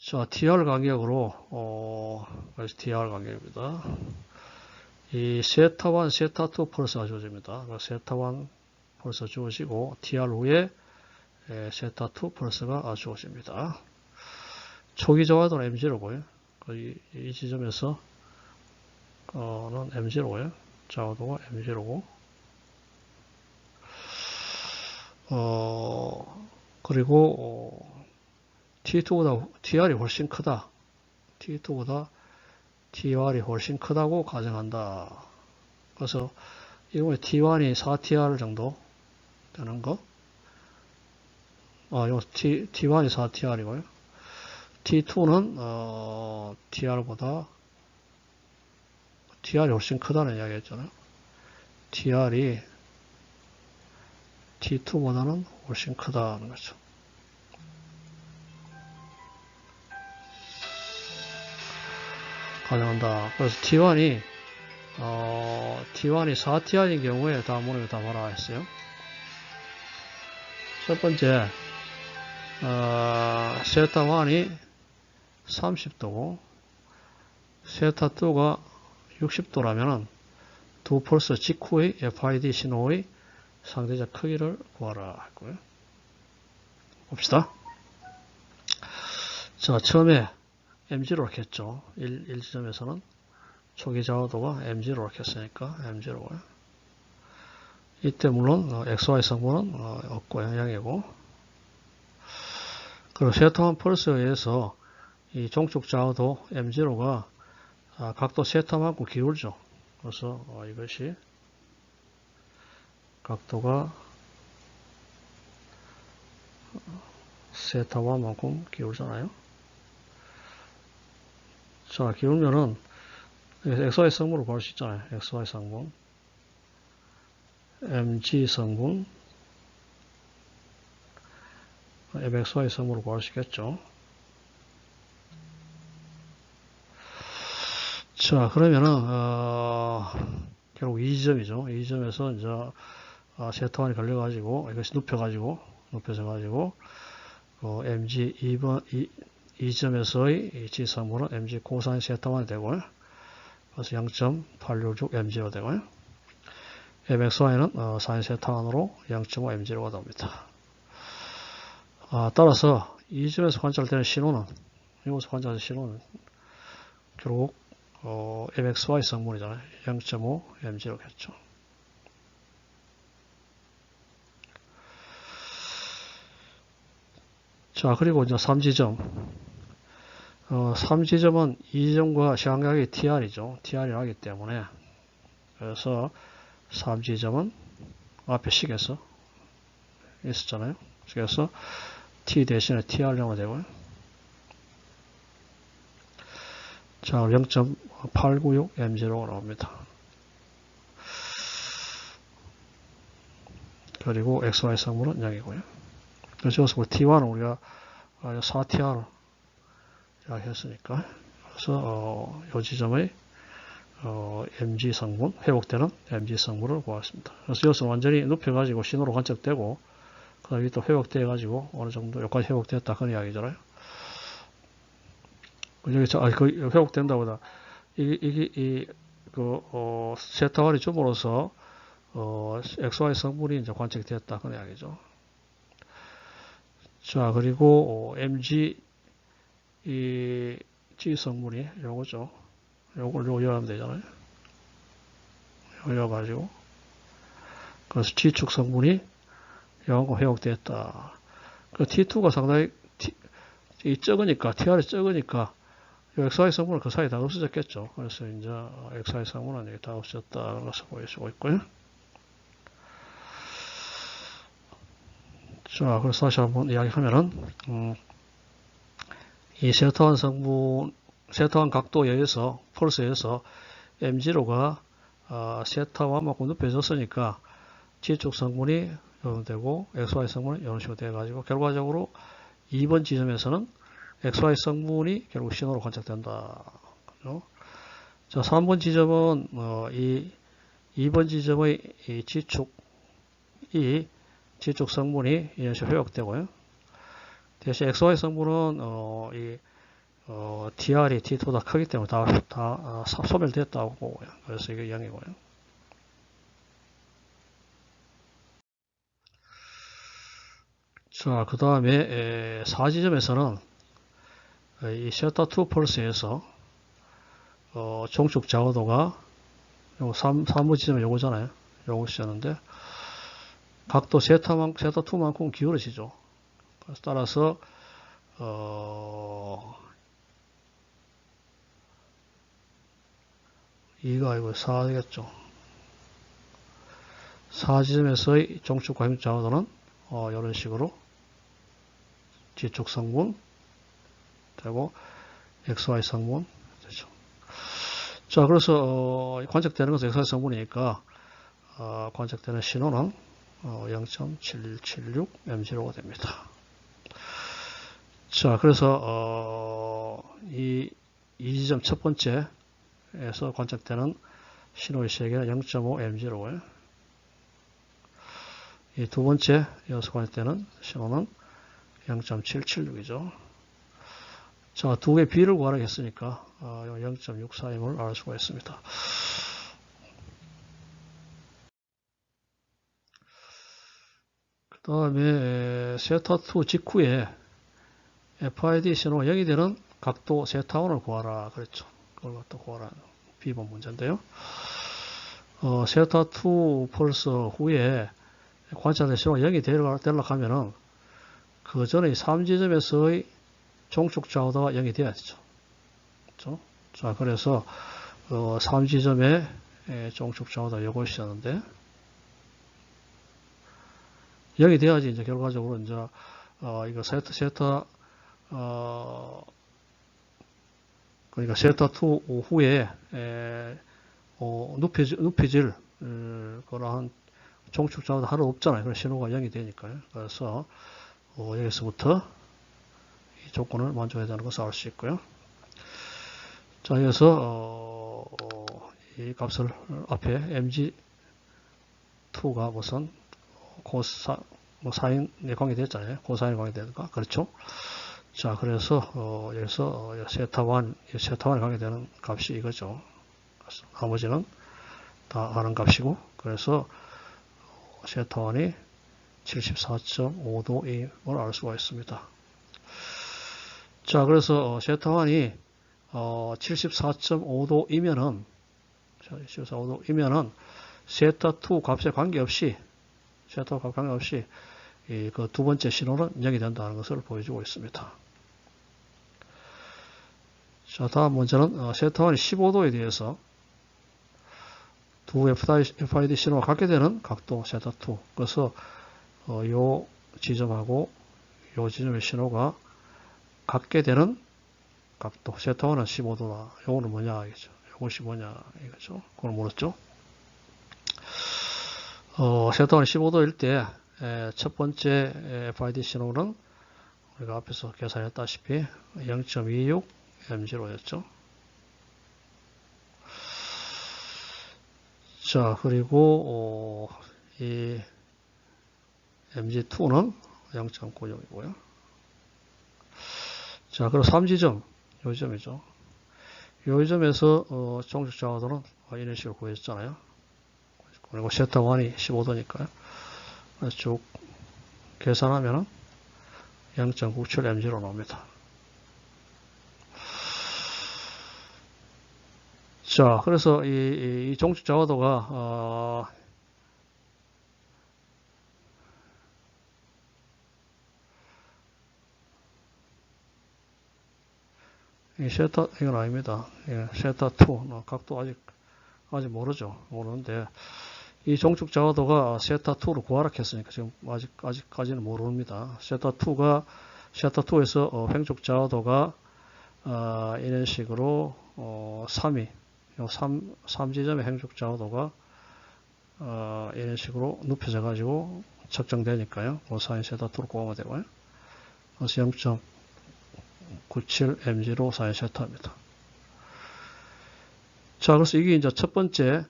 Speaker 1: 자, TR 간격으로, TR 간격입니다. 이 세타1, 세타2 펄스가 주어집니다. 세타1 펄스 주어지고, TR 후에 세타2 펄스가 주어집니다. 초기 저하도는 M0고요. 이 지점에서, 는 M0고요. 저하도가 M0고, 그리고, T2보다 TR이 훨씬 크다. T2보다 TR이 훨씬 크다고 가정한다. 그래서 이번에 T1이 4TR 정도 되는 거. 이거 T1이 4TR이고요. T2는 TR이 훨씬 크다는 이야기 했잖아요. TR이 T2보다는 훨씬 크다는 거죠. 가정한다. 그래서 T1이 4TR인 경우에 다음 문항에 다 뭐라 했어요? 첫 번째, 세타1이 30도고, 세타2가 60도라면은 두 펄스 직후의 FID 신호의 상대적 크기를 구하라 했고요. 봅시다. 자, 처음에 M0로 이렇게 했죠. 1지점에서는 초기 저하도가 M0로 이렇게 했으니까 M0고요. 이때 물론 XY 성분은 없고 영향이고, 그리고 세타1 펄스에 의해서 이 종축 저하도 M0가 각도 세타만큼 기울죠. 그래서 이것이 각도가 세타1만큼 기울잖아요. 자, 기울면은 XY 성분을 구할 수 있잖아요. XY 성분, MG 성분, MXY 성분을 구할 수 있겠죠. 자, 그러면은 결국 이 지점이죠. 이 지점에서 이제 세타1이 걸려가지고 이것이 눕혀져가지고 MG 2번 이 지점에서의 G 성분은 MG 코사인 세타1이 되고요. 그래서 0.866mg로 되고요. MXY는 사인 세타1으로 0.5mg가 됩니다. 따라서 이 점에서 관찰되는 신호는, 이곳에서 관찰되는 신호는 결국 MXY 성분이잖아요. 0.5mg겠죠. 자, 그리고 이제 3지점. 3지점은 2지점과 시간각이 TR이죠. TR이 나기 때문에. 그래서 3지점은 앞에 식에서 있었잖아요. 그래서 T 대신에 TR령으로 되고요. 자, 0.896mg로 나옵니다. 그리고 XY 성분은 0이고요. 그래서 T1은 우리가 4TR 했으니까. 그래서 이 지점의 MG 성분, 회복되는 MG 성분을 구했습니다. 그래서 이것은 완전히 눕혀가지고 신호로 관측되고, 그 다음에 또 회복돼가지고 어느 정도 여기까지 회복됐다 그런 이야기잖아요. 여기 회복된다고 보다 세타간이 줌으로써 XY 성분이 이제 관측됐다 그런 이야기죠. 자, 그리고 MG 이 G 성분이 요거죠. 요걸 요 이어하면 되잖아요. 요 이어가지고. 그래서 T축 성분이 요하고 회복됐다. 그 T2가 상당히 이 적으니까, TR이 적으니까, 요 XY 성분은 그 사이에 다 없어졌겠죠. 그래서 이제 XY 성분은 여기 다 없어졌다는 것을 보여주고 있고요. 자, 그래서 다시 한번 이야기하면은, 이 세타원 성분, 세타원 각도에 의해서, 펄스에 의해서 M0가 세타원만큼 눕혀졌으니까 G축 성분이 되고 XY 성분은 이런 식으로 돼가지고 결과적으로 2번 지점에서는 XY 성분이 결국 신호로 관측된다. 그죠? 자, 3번 지점은 이 2번 지점의 이 G축 성분이 이런 식으로 회복되고요. 대신 XY 성분은 TR이 T2보다 크기 때문에 다 소멸됐다고 보고요. 그래서 이게 0이고요. 자, 그 다음에 4지점에서는 이 셔터2 펄스에서 종축 자오도가 요 3부 지점이 요거잖아요. 요것이었는데 각도 세타2만큼 기울어지죠. 그래서 따라서 이가 아니고 4겠죠. 4지점에서의 종축 과잉 자오도는 이런 식으로 G축 성분 되고 XY 성분 되죠. 자, 그래서 관측되는 것은 XY 성분이니까 관측되는 신호는 0.7176 M0가 됩니다. 자, 그래서 이 지점 첫 번째에서 관측되는 신호의 세계는 0.5 M0고요. 이 두 번째 여기서 관측되는 신호는 0.776이죠. 자, 두 개의 비를 구하라고 했으니까 0.64임을 알 수가 있습니다. 그 다음에 세타2 직후에 FID 신호가 0이 되는 각도 세타1을 구하라 그랬죠. 그걸 갖다 구하라. B번 문제인데요. 세타2 펄스 후에 관찰된 신호가 0이 되려고 하면은 그 전에 3지점에서의 종축 좌우도가 0이 돼야죠. 그렇죠? 자, 그래서 3지점의 종축 좌우도가 이것이었는데 0이 돼야지 이제 결과적으로 이제 이거 그러니까 세타2 후에 눕혀질 그러한 종축 좌우도 하나 없잖아요. 그런 신호가 0이 되니까요. 그래서 여기서부터 이 조건을 만족해야 되는 것을 알 수 있고요. 자, 여기서 이 값을 앞에 mg2가 무슨 사인에 관계됐잖아요. 고사인에 관계되니까 그렇죠. 자, 그래서 여기서 세타1에 관계되는 값이 이거죠. 나머지는 다 아는 값이고, 그래서 세타1이 74.5도임을 알 수가 있습니다. 자, 그래서 세타1이 74.5도이면은 세타2 값에 관계없이 그 두 번째 신호는 0이 된다는 것을 보여주고 있습니다. 자, 다음 문제는 세타1이 15도에 대해서 두 FID 신호가 같게 되는 각도 세타2. 그래서 요 지점하고 요 지점의 신호가 같게 되는 각도. 세타1은 15도다. 요거는 뭐냐 이거죠. 요것이 뭐냐 이거죠. 그걸 물었죠. 세타1이 15도일 때 첫 번째 FID 신호는 우리가 앞에서 계산했다시피 0.26 M0였죠. 자, 그리고 이 MG2는 0.96이고요. 자, 그리고 3지점, 요 점이죠. 요 점에서 종축 좌우도는 이런 식으로 구해졌잖아요. 그리고 세타1이 15도니까요. 그래서 쭉 계산하면은 0.97 M0 나옵니다. 자, 그래서 이 종축 자화도가 이 세타 이건 아닙니다. 예, 세타 2 각도 아직 모르는데 이 종축 자화도가 세타 2로 구하라 했으니까 지금 아직까지는 모릅니다. 세타 2에서 횡축 자화도가 이런 식으로 3이 3지점의 횡축 자화도가 이런 식으로 눕혀져 가지고 측정되니까요. 코사인 세타 2로 구하면 되고요. 그래서 0.97mg로 사인 세타입니다. 자, 그래서 이게 이제 첫 번째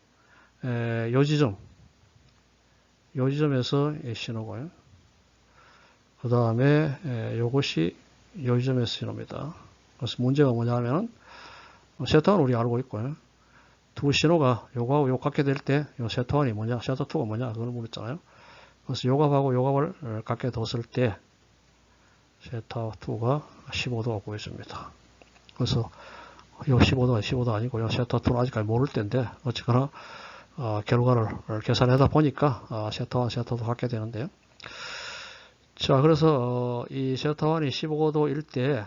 Speaker 1: 요지점에서 신호고요. 그 다음에 요것이 요지점에서 신호입니다. 그래서 문제가 뭐냐면 세타원 우리 알고 있고요. 두 신호가 요거하고 요거 갖게 될 때 요 세타원이 뭐냐, 세타2가 뭐냐 그걸 물었잖아요. 그래서 요값하고 요값을 갖게 뒀을 때 세타2가 15도가 보여집니다. 그래서 요 15도 아니고요. 세타2는 아직까지 모를 때인데 어쨌거나 결과를 계산하다 보니까 세타1, 세타2도 갖게 되는데요. 자, 그래서 이 세타1이 15도일 때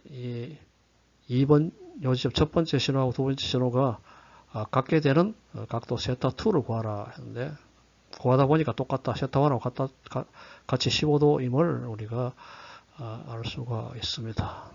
Speaker 1: 이 2번 요지점 첫 번째 신호하고 두 번째 신호가 갖게 되는 각도 세타2를 구하라 했는데 구하다 보니까 똑같다. 세타1하고 같이 15도임을 우리가 알 수가 있습니다.